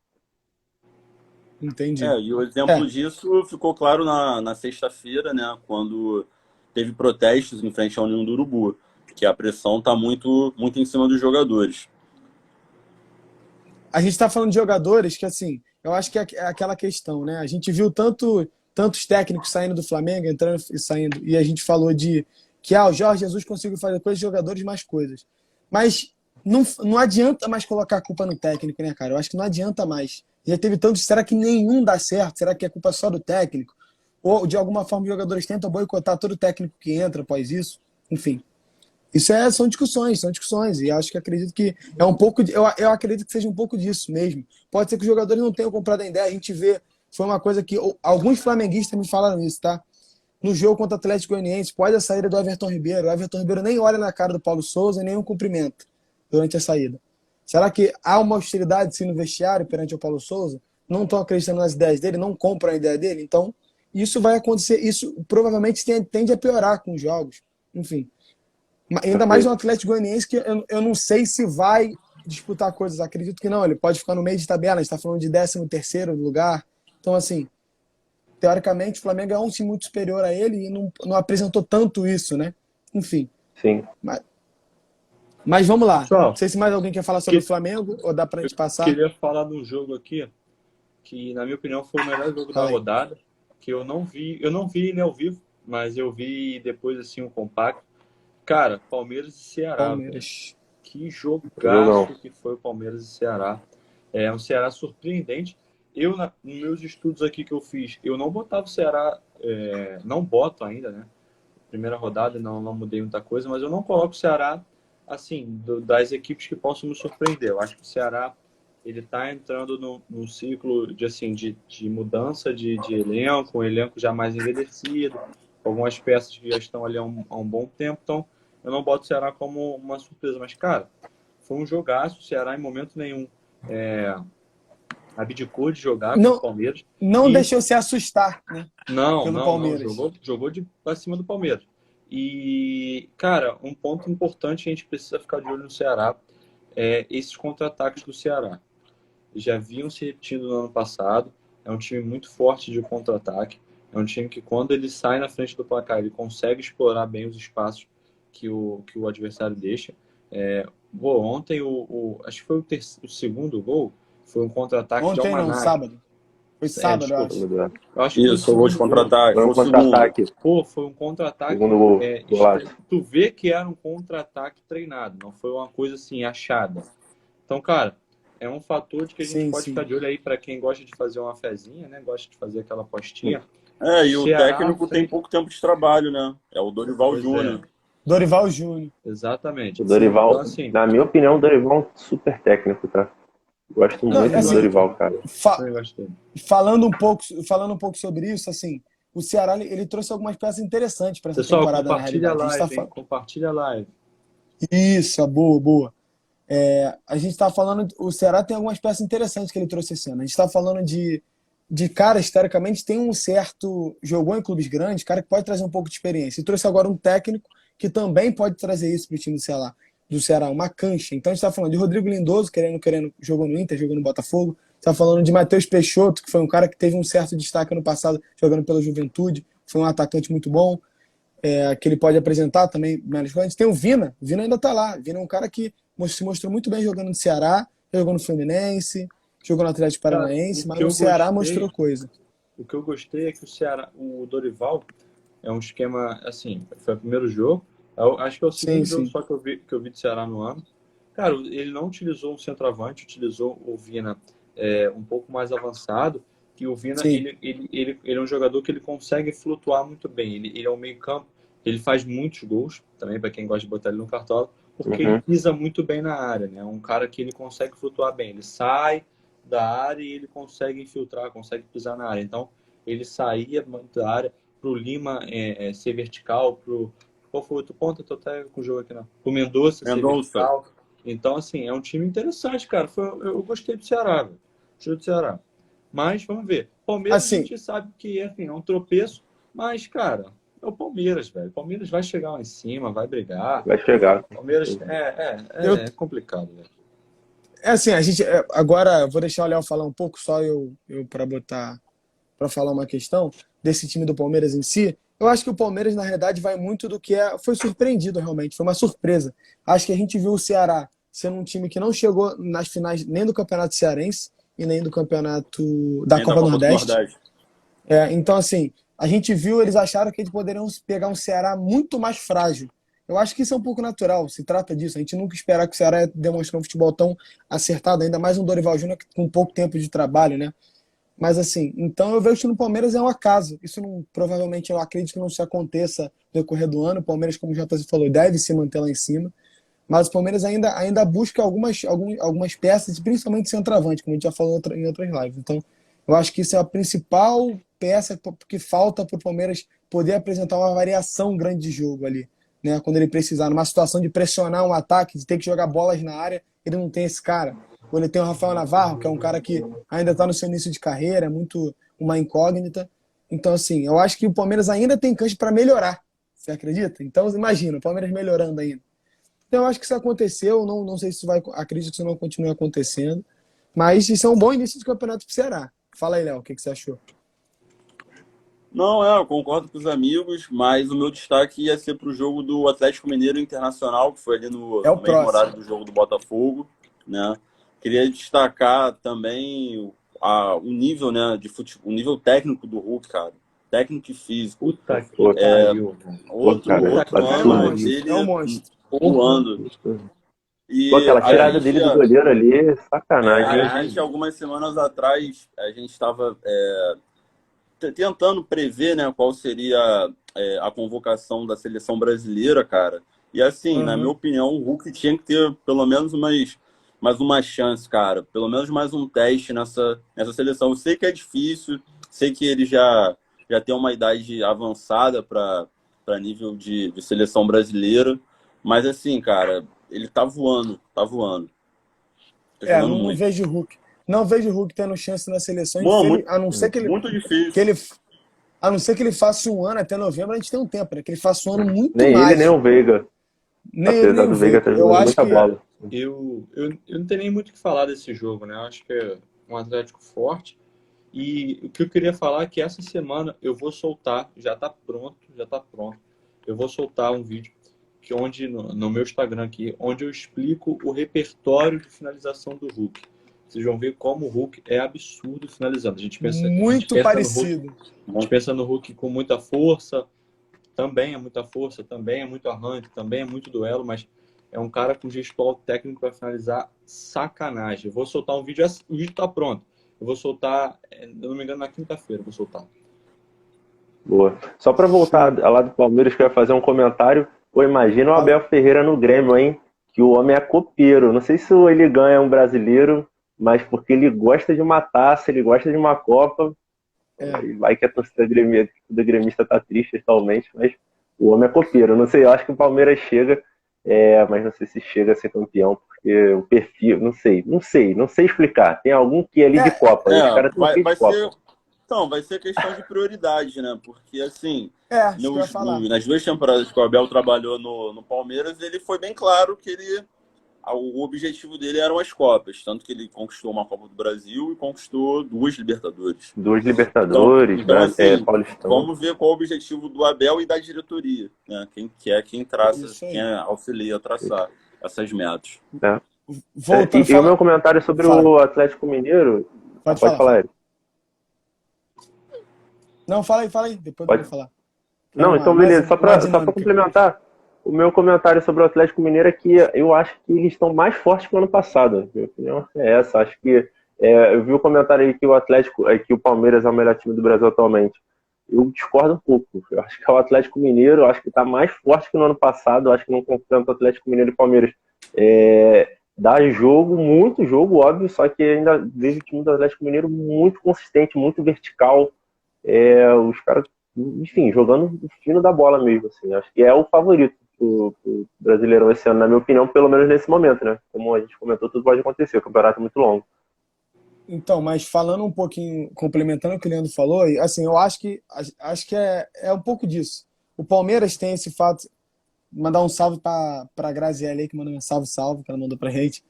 Entendi. E o exemplo disso ficou claro na sexta-feira, né, quando teve protestos em frente à União do Urubu, que a pressão está muito, muito em cima dos jogadores. A gente está falando de jogadores que, assim, eu acho que é aquela questão, né? A gente viu tantos técnicos saindo do Flamengo, entrando e saindo, e a gente falou de que o Jorge Jesus conseguiu fazer coisas, jogadores mais coisas. Mas não adianta mais colocar a culpa no técnico, né, cara? Eu acho que não adianta mais. Já teve tantos. Será que nenhum dá certo? Será que é culpa só do técnico? Ou, de alguma forma, os jogadores tentam boicotar todo técnico que entra após isso? Enfim. Isso são discussões. E acredito que é um pouco. Eu acredito que seja um pouco disso mesmo. Pode ser que os jogadores não tenham comprado a ideia. A gente vê. Foi uma coisa que alguns flamenguistas me falaram isso, tá? No jogo contra o Atlético Goianiense, pós a saída do Everton Ribeiro. O Everton Ribeiro nem olha na cara do Paulo Souza, nem um cumprimento durante a saída. Será que há uma hostilidade sim no vestiário perante o Paulo Souza? Não estão acreditando nas ideias dele, não compram a ideia dele? Então, isso vai acontecer, isso provavelmente tende a piorar com os jogos. Enfim, ainda mais no Atlético Goianiense, que eu não sei se vai disputar coisas. Acredito que não, ele pode ficar no meio de tabela, a gente está falando de 13º lugar. Então, assim, teoricamente, o Flamengo é um time muito superior a ele e não apresentou tanto isso, né? Enfim. Sim. Mas vamos lá. Pessoal, Não sei se mais alguém quer falar sobre o Flamengo ou dá pra gente passar. Queria falar de um jogo aqui que, na minha opinião, foi o melhor jogo da rodada, que eu não vi ele ao vivo, mas eu vi depois, assim, um compacto. Cara, Palmeiras e Ceará. Palmeiras. Que jogaço que foi o Palmeiras e Ceará. É um Ceará surpreendente. Eu, nos meus estudos aqui que eu fiz, eu não botava o Ceará, não boto ainda, né? Primeira rodada, não mudei muita coisa, mas eu não coloco o Ceará, assim, das equipes que possam me surpreender. Eu acho que o Ceará, ele está entrando num ciclo de mudança de elenco, um elenco já mais envelhecido, algumas peças que já estão ali há um bom tempo. Então, eu não boto o Ceará como uma surpresa. Mas, cara, foi um jogaço. O Ceará, em momento nenhum, abdicou de jogar com o Palmeiras. Não deixou se assustar, né? Não, jogou acima do Palmeiras. E, cara, um ponto importante que a gente precisa ficar de olho no Ceará é esses contra-ataques do Ceará. Já haviam se repetido no ano passado. É um time muito forte de contra-ataque. É um time que, quando ele sai na frente do placar, ele consegue explorar bem os espaços que o adversário deixa. Ontem, acho que foi o segundo gol, foi um contra-ataque de Almanac. Ontem não, sábado. Foi sábado, eu acho. Isso, eu vou de contra-ataque. Foi um contra-ataque. Pô, foi um contra-ataque. Tu vê que era um contra-ataque treinado, não foi uma coisa assim, achada. Então, cara, é um fator de que a gente pode ficar de olho aí para quem gosta de fazer uma fezinha, né? Gosta de fazer aquela apostinha. E o técnico tem pouco tempo de trabalho, né? É o Dorival Júnior. Dorival Júnior. Exatamente. O Dorival, então, assim, na minha opinião, o Dorival é um super técnico, tá? Gosto muito do Dorival, cara. Falando um pouco sobre isso, assim, o Ceará ele trouxe algumas peças interessantes para essa temporada, na realidade. Compartilha a live. Isso, boa. A gente está falando, o Ceará tem algumas peças interessantes que ele trouxe esse ano. A gente está falando de caras, teoricamente, tem um certo... Jogou em clubes grandes, cara que pode trazer um pouco de experiência. E trouxe agora um técnico que também pode trazer isso para o time do Ceará, uma cancha. Então a gente está falando de Rodrigo Lindoso, querendo, jogou no Inter, jogou no Botafogo. Está falando de Matheus Peixoto, que foi um cara que teve um certo destaque ano passado jogando pela Juventude. Foi um atacante muito bom, que ele pode apresentar também. A gente tem o Vina ainda está lá. O Vina é um cara que se mostrou muito bem jogando no Ceará, jogou no Fluminense, jogou no Atlético Paranaense, mas no Ceará mostrou coisa. O que eu gostei é que o Dorival é um esquema, assim, foi o primeiro jogo, acho que é o segundo jogo só que eu vi do Ceará no ano. Cara, ele não utilizou um centroavante, utilizou o Vina um pouco mais avançado, que o Vina, ele é um jogador que ele consegue flutuar muito bem, ele é um meio campo, ele faz muitos gols, também para quem gosta de botar ele no cartola, porque ele pisa muito bem na área, né? É um cara que ele consegue flutuar bem, ele sai da área e ele consegue infiltrar, consegue pisar na área. Então, ele saía da área pro Lima ser vertical, qual foi o outro ponto? Eu tô até com o jogo aqui, não. O Mendonça ser vertical. Então, assim, é um time interessante, cara. Eu gostei do Ceará, velho. Gostei do Ceará. Mas, vamos ver. Palmeiras, assim, a gente sabe que é um tropeço, mas, cara, é o Palmeiras, velho. O Palmeiras vai chegar lá em cima, vai brigar. Vai chegar. Palmeiras é complicado, velho. Assim, a gente agora vou deixar o Léo falar um pouco, só eu para falar uma questão desse time do Palmeiras em si. Eu acho que o Palmeiras, na realidade, vai muito do que foi surpreendido realmente, foi uma surpresa. Acho que a gente viu o Ceará sendo um time que não chegou nas finais nem do Campeonato Cearense e nem do Campeonato da Copa do Nordeste. Então, assim, a gente viu, eles acharam que eles poderiam pegar um Ceará muito mais frágil. Eu acho que isso é um pouco natural, se trata disso. A gente nunca esperava que o Ceará demonstrou um futebol tão acertado, ainda mais um Dorival Júnior com pouco tempo de trabalho, né? Mas assim, então eu vejo que no Palmeiras é um acaso. Isso provavelmente eu acredito que não se aconteça no decorrer do ano. O Palmeiras, como o JZ falou, deve se manter lá em cima. Mas o Palmeiras ainda busca algumas peças, principalmente centroavante, como a gente já falou em outras lives. Então, eu acho que isso é a principal peça que falta para o Palmeiras poder apresentar uma variação grande de jogo ali né? Quando ele precisar, numa situação de pressionar um ataque, de ter que jogar bolas na área, ele não tem esse cara. Ou ele tem o Rafael Navarro, que é um cara que ainda está no seu início de carreira, é muito uma incógnita. Então, assim, eu acho que o Palmeiras ainda tem cancha para melhorar. Você acredita? Então, imagina, o Palmeiras melhorando ainda. Então, eu acho que isso aconteceu, não sei se isso vai, acredito que isso não continue acontecendo, mas isso é um bom início de campeonato para o Ceará. Fala aí, Léo, o que você achou? Não, eu concordo com os amigos, mas o meu destaque ia ser para o jogo do Atlético Mineiro Internacional, que foi ali É o no mesmo horário próximo. do jogo do Botafogo, né? Queria destacar também o nível, né, o nível técnico do Hulk, cara. Técnico e físico. Puta que Pô, pariu. Outro, cara, outro É um absurdo ano monstro, isso. é um dele monstro. voando. Pô, E aquela a tirada gente, dele do goleiro ali, sacanagem, a né? gente, algumas semanas atrás, a gente estava tentando prever, né, qual seria a convocação da seleção brasileira, cara. E assim, na minha Uhum. opinião, o Hulk tinha que ter pelo menos mais uma chance, cara. Pelo menos mais um teste nessa seleção. Eu sei que é difícil, sei que ele já tem uma idade avançada para nível de seleção brasileira. Mas assim, cara, ele tá voando, tá voando. Tá jogando Não muito. vejo o Hulk. Não vejo o Hulk tendo chance na seleção, Bom, muito, a não ser muito que difícil. ele, a não ser que ele faça um ano até novembro, a gente tem um tempo, né? Que ele faça um ano muito Nem ele, nem o mágico. Veiga. Nem ele, nem Apesar o do Veiga Veiga. estar Eu jogando acho muita que. bola. Eu não tenho nem muito o que falar desse jogo, né? Eu acho que é um Atlético forte. E o que eu queria falar é que essa semana eu vou soltar, já tá pronto, já tá pronto. Eu vou soltar um vídeo que onde no meu Instagram aqui, onde eu explico o repertório de finalização do Hulk. Vocês vão ver como o Hulk é absurdo finalizando. A gente Muito pensa no Hulk, parecido. a gente pensa no Hulk com muita força, também é muita força, também é muito arranque, também é muito duelo, mas é um cara com gestual técnico para finalizar sacanagem. Eu vou soltar um vídeo, o vídeo tá pronto. Eu vou soltar, se eu não me engano, na quinta-feira, eu vou soltar. Boa. Só pra voltar Show. lá do Palmeiras, que eu ia fazer um comentário. Pô, imagina o Fala. Abel Ferreira no Grêmio, hein? Que o homem é copeiro. Não sei se ele ganha um brasileiro, mas porque ele gosta de uma taça, ele gosta de uma Copa. É. E vai que a torcida gremista tá triste atualmente, mas o homem é copeiro. Não sei, eu acho que o Palmeiras chega, mas não sei se chega a ser campeão, porque o perfil, não sei explicar. Tem algum que é ali de É, Copa, os caras têm que ir de Vai ser. Copa. Então, vai ser questão de prioridade, né? Porque, assim, isso que eu ia falar. nas 2 temporadas que o Abel trabalhou no Palmeiras, ele foi bem claro que o objetivo dele eram as Copas. Tanto que ele conquistou uma Copa do Brasil e conquistou 2 Libertadores. Duas Então, Libertadores, assim, Paulistão. vamos ver qual é o objetivo do Abel e da diretoria, né? Quem traça, Isso aí. quem auxilia a traçar essas metas. Né? Voltando a E o meu falar. comentário sobre Fala. o Atlético Mineiro. Pode Pode falar. falar, Eric. Não, fala aí. Depois eu Pode. vou falar. Não, então beleza. Só Mais pra dinâmica. complementar, o meu comentário sobre o Atlético Mineiro é que eu acho que eles estão mais fortes que o ano passado. Minha opinião é essa. Acho que eu vi o comentário aí que o Atlético, que o Palmeiras é o melhor time do Brasil atualmente. Eu discordo um pouco. Eu acho que é o Atlético Mineiro, eu acho que está mais forte que no ano passado. Eu acho que não confronto o Atlético Mineiro e Palmeiras. Dá jogo, muito jogo, óbvio, só que ainda vejo o time do Atlético Mineiro muito consistente, muito vertical. Os caras, enfim, jogando o fino da bola mesmo. Assim. Acho que é o favorito pro Brasileirão esse ano, na minha opinião, pelo menos nesse momento, né? Como a gente comentou, tudo pode acontecer. O campeonato é muito longo. Então, mas falando um pouquinho, complementando o que o Leandro falou, assim, eu acho que é um pouco disso. O Palmeiras tem esse fato, mandar um salve para a Graziella aí, que mandou um salve, que ela mandou pra gente.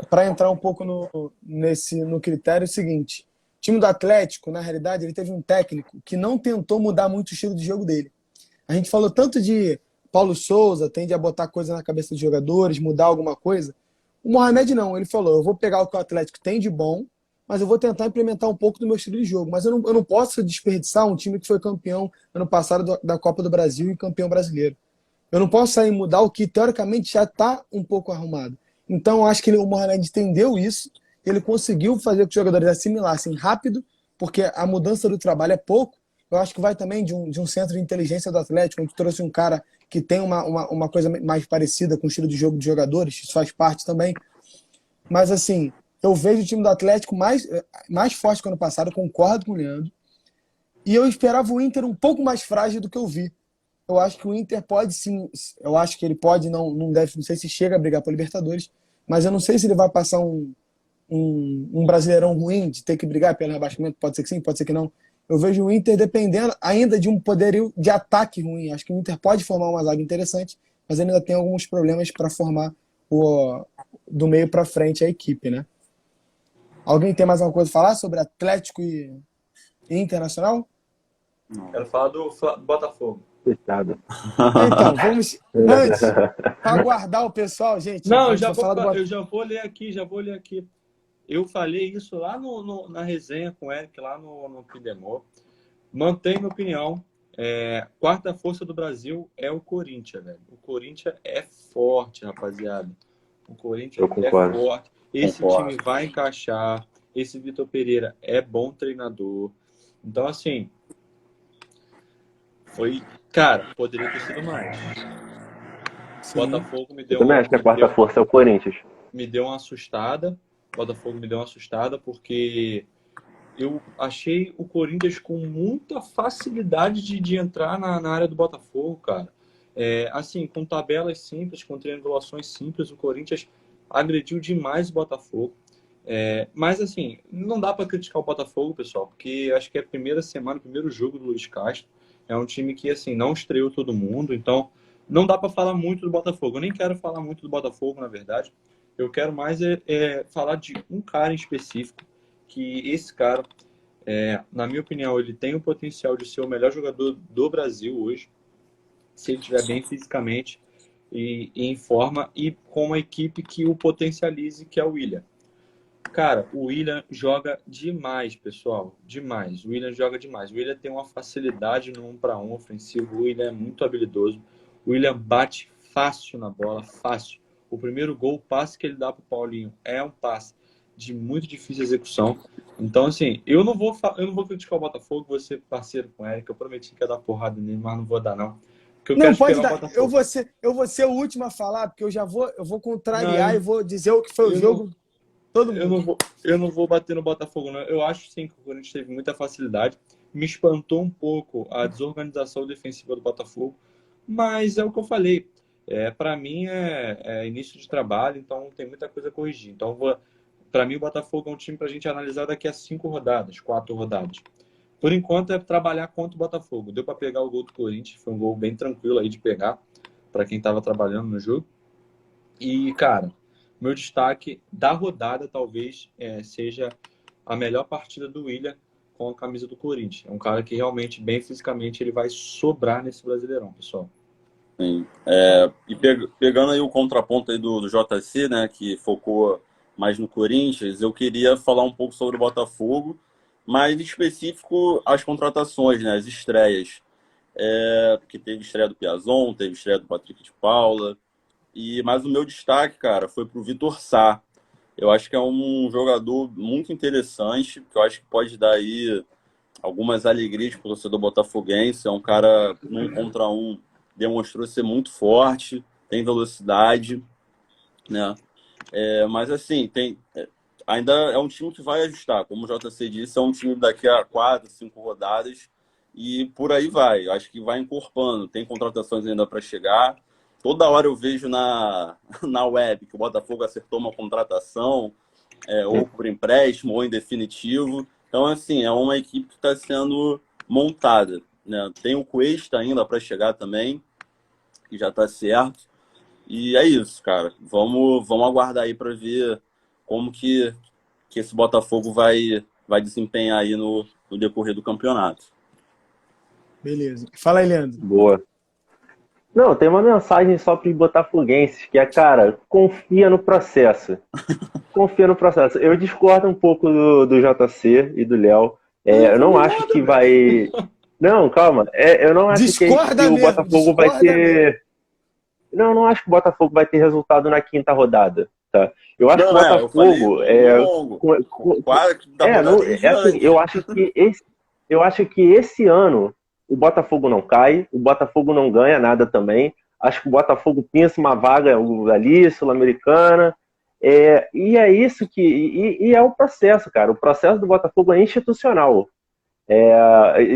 Para entrar um pouco no critério seguinte, o time do Atlético, na realidade, ele teve um técnico que não tentou mudar muito o estilo de jogo dele. A gente falou tanto de Paulo Souza, tende a botar coisa na cabeça dos jogadores, mudar alguma coisa. O Mohamed não, ele falou, eu vou pegar o que o Atlético tem de bom, mas eu vou tentar implementar um pouco do meu estilo de jogo. Mas eu não posso desperdiçar um time que foi campeão ano passado da Copa do Brasil e campeão brasileiro. Eu não posso sair e mudar o que, teoricamente, já está um pouco arrumado. Então, eu acho que o Mohamed entendeu isso, ele conseguiu fazer com que os jogadores assimilassem rápido, porque a mudança do trabalho é pouco. Eu acho que vai também de um centro de inteligência do Atlético, onde trouxe um cara que tem uma coisa mais parecida com o estilo de jogo dos jogadores, isso faz parte também. Mas, assim, eu vejo o time do Atlético mais forte que o ano passado, concordo com o Leandro, e eu esperava o Inter um pouco mais frágil do que eu vi. eu acho que o Inter pode sim, eu acho que ele pode, não deve, não sei se chega a brigar por Libertadores, mas eu não sei se ele vai passar um Brasileirão ruim, de ter que brigar pelo rebaixamento, pode ser que sim, pode ser que não. Eu vejo o Inter dependendo ainda de um poderio de ataque ruim. Acho que o Inter pode formar uma zaga interessante, mas ainda tem alguns problemas para formar do meio para frente a equipe, né? Alguém tem mais alguma coisa a falar sobre Atlético e Internacional? Quero falar do Botafogo. Coitado. Então, vamos antes, para guardar o pessoal, gente. Não, eu já vou ler aqui. Eu falei isso lá na resenha com o Eric, lá no Pindemor. Mantenho minha opinião. Quarta força do Brasil é o Corinthians, velho. O Corinthians é forte, rapaziada. O Corinthians é forte. Esse time vai encaixar. Esse Vitor Pereira é bom treinador. Então, assim, cara, poderia ter sido mais. Sim. Botafogo me deu Eu também acho que a quarta força é o Corinthians. Me deu uma assustada. Botafogo me deu uma assustada porque eu achei o Corinthians com muita facilidade de entrar na área do Botafogo, cara. Assim, com tabelas simples, com triangulações simples, o Corinthians agrediu demais o Botafogo. Mas, assim, não dá para criticar o Botafogo, pessoal, porque acho que é a primeira semana, o primeiro jogo do Luiz Castro. É um time que, assim, não estreou todo mundo, então não dá para falar muito do Botafogo. Eu nem quero falar muito do Botafogo, na verdade. Eu quero mais falar de um cara em específico, que esse cara, na minha opinião, ele tem o potencial de ser o melhor jogador do Brasil hoje, se ele estiver bem fisicamente e em forma e com uma equipe que o potencialize, que é o William. Cara, o William joga demais, pessoal. Demais. O William joga demais. O William tem uma facilidade no 1-1 ofensivo. O William é muito habilidoso. O William bate fácil na bola, fácil. O primeiro gol, o passe que ele dá pro Paulinho é um passe de muito difícil execução. Então, assim, eu não vou criticar o Botafogo, vou ser parceiro com o Eric. Eu prometi que ia dar porrada nele, mas não vou dar, não. Porque eu quero pode dar. O Botafogo. Eu vou ser o último a falar, porque eu vou contrariar e vou dizer o que foi o jogo. Todo mundo. Eu não vou bater no Botafogo, não. Eu acho sim que o Corinthians teve muita facilidade. Me espantou um pouco a desorganização defensiva do Botafogo, mas é o que eu falei. Para mim é início de trabalho, então tem muita coisa a corrigir. Então, para mim, o Botafogo é um time para a gente analisar daqui a 4 rodadas. Por enquanto, é trabalhar contra o Botafogo. Deu para pegar o gol do Corinthians, foi um gol bem tranquilo aí de pegar, para quem estava trabalhando no jogo. E, cara, meu destaque da rodada talvez seja a melhor partida do William com a camisa do Corinthians. É um cara que realmente, bem fisicamente, ele vai sobrar nesse Brasileirão, pessoal. Sim. E pegando aí o contraponto aí do JC, né, que focou mais no Corinthians, eu queria falar um pouco sobre o Botafogo, mas em específico as contratações, né, as estreias. Porque teve estreia do Piazon, teve estreia do Patrick de Paula, mas o meu destaque, cara, foi pro Vitor Sá. Eu acho que é um jogador muito interessante, que eu acho que pode dar aí algumas alegrias para o torcedor botafoguense. É um cara, num contra um, demonstrou ser muito forte, tem velocidade, né? Mas assim, ainda é um time que vai ajustar. Como o JC disse, é um time daqui a 4, 5 rodadas e por aí vai. Eu acho que vai encorpando. Tem contratações ainda para chegar. Toda hora eu vejo na web que o Botafogo acertou uma contratação, ou por empréstimo, ou em definitivo. Então, assim, é uma equipe que está sendo montada, né? Tem o Cuesta ainda para chegar também, que já está certo. E é isso, cara. Vamos aguardar aí para ver como que esse Botafogo vai desempenhar aí no decorrer do campeonato. Beleza. Fala aí, Leandro. Boa. Não, tem uma mensagem só para os botafoguenses, que cara, confia no processo. Confia no processo. Eu discordo um pouco do JC e do Léo. Eu não acho que vai... Não, calma. Eu não acho que o Botafogo vai ter... Não acho que o Botafogo vai ter resultado na quinta rodada. Tá? Eu acho que o Botafogo... Eu acho que esse ano o Botafogo não cai, o Botafogo não ganha nada também. Acho que o Botafogo pensa uma vaga ali, Sul-Americana. E é isso que... E é o processo, cara. O processo do Botafogo é institucional.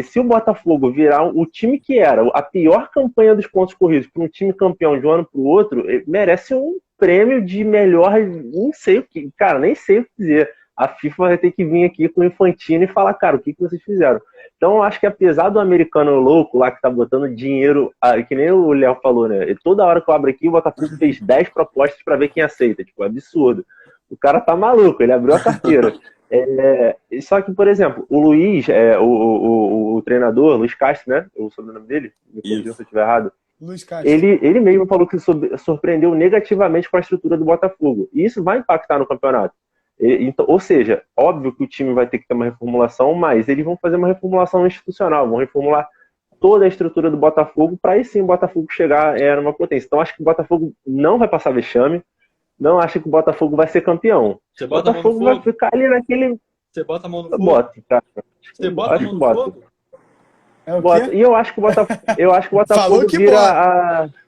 Se o Botafogo virar o time que era a pior campanha dos pontos corridos para um time campeão de um ano para o outro, merece um prêmio de melhor, não sei o que, cara, nem sei o que dizer. A FIFA vai ter que vir aqui com o Infantino e falar, cara, o que vocês fizeram? Então, eu acho que apesar do americano louco lá que tá botando dinheiro, que nem o Léo falou, né? E toda hora que eu abro aqui, o Botafogo fez 10 propostas para ver quem aceita. Tipo, absurdo. O cara tá maluco, ele abriu a carteira. Só que, por exemplo, o Luiz, o treinador, Luiz Castro, né? O sobrenome dele, me corrija se eu estiver errado. Luiz Castro. Ele mesmo falou que surpreendeu negativamente com a estrutura do Botafogo. E isso vai impactar no campeonato. Então, ou seja, óbvio que o time vai ter que ter uma reformulação, mas eles vão fazer uma reformulação institucional, vão reformular toda a estrutura do Botafogo para aí sim o Botafogo chegar numa potência. Então acho que o Botafogo não vai passar vexame, não acho que o Botafogo vai ser campeão. Você O bota a mão no Botafogo vai fogo? ficar ali naquele... Você bota a mão no fogo? Bota, cara. Você bota a mão no fogo? É o Bota. quê? E eu acho que o Botafogo Falou que vira bota.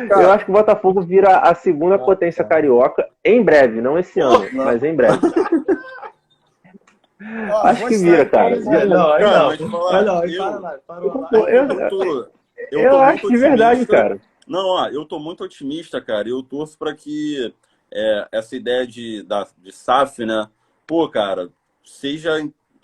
Eu acho que o Botafogo vira a segunda potência carioca em breve, não esse ano, mas em breve. Ó, Acho que vira, cara. Eu acho de verdade, cara. Não, ó, eu tô muito otimista, cara. Eu torço para que essa ideia de SAF, né? Pô, cara, seja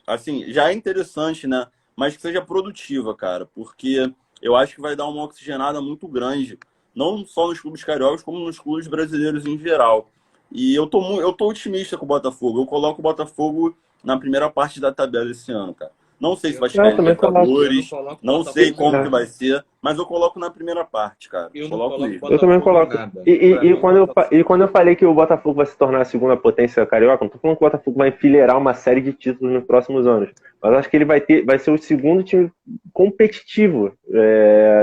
assim, já é interessante, né? Mas que seja produtiva, cara, porque eu acho que vai dar uma oxigenada muito grande, não só nos clubes cariocas, como nos clubes brasileiros em geral. E eu tô otimista com o Botafogo. Eu coloco o Botafogo na primeira parte da tabela esse ano, cara. Não sei se vai chegar em Libertadores, não sei como que vai ser, mas eu coloco na primeira parte, cara. Eu também coloco. E quando eu falei que o Botafogo vai se tornar a segunda potência carioca, não tô falando que o Botafogo vai enfileirar uma série de títulos nos próximos anos, mas acho que ele vai ser o segundo time competitivo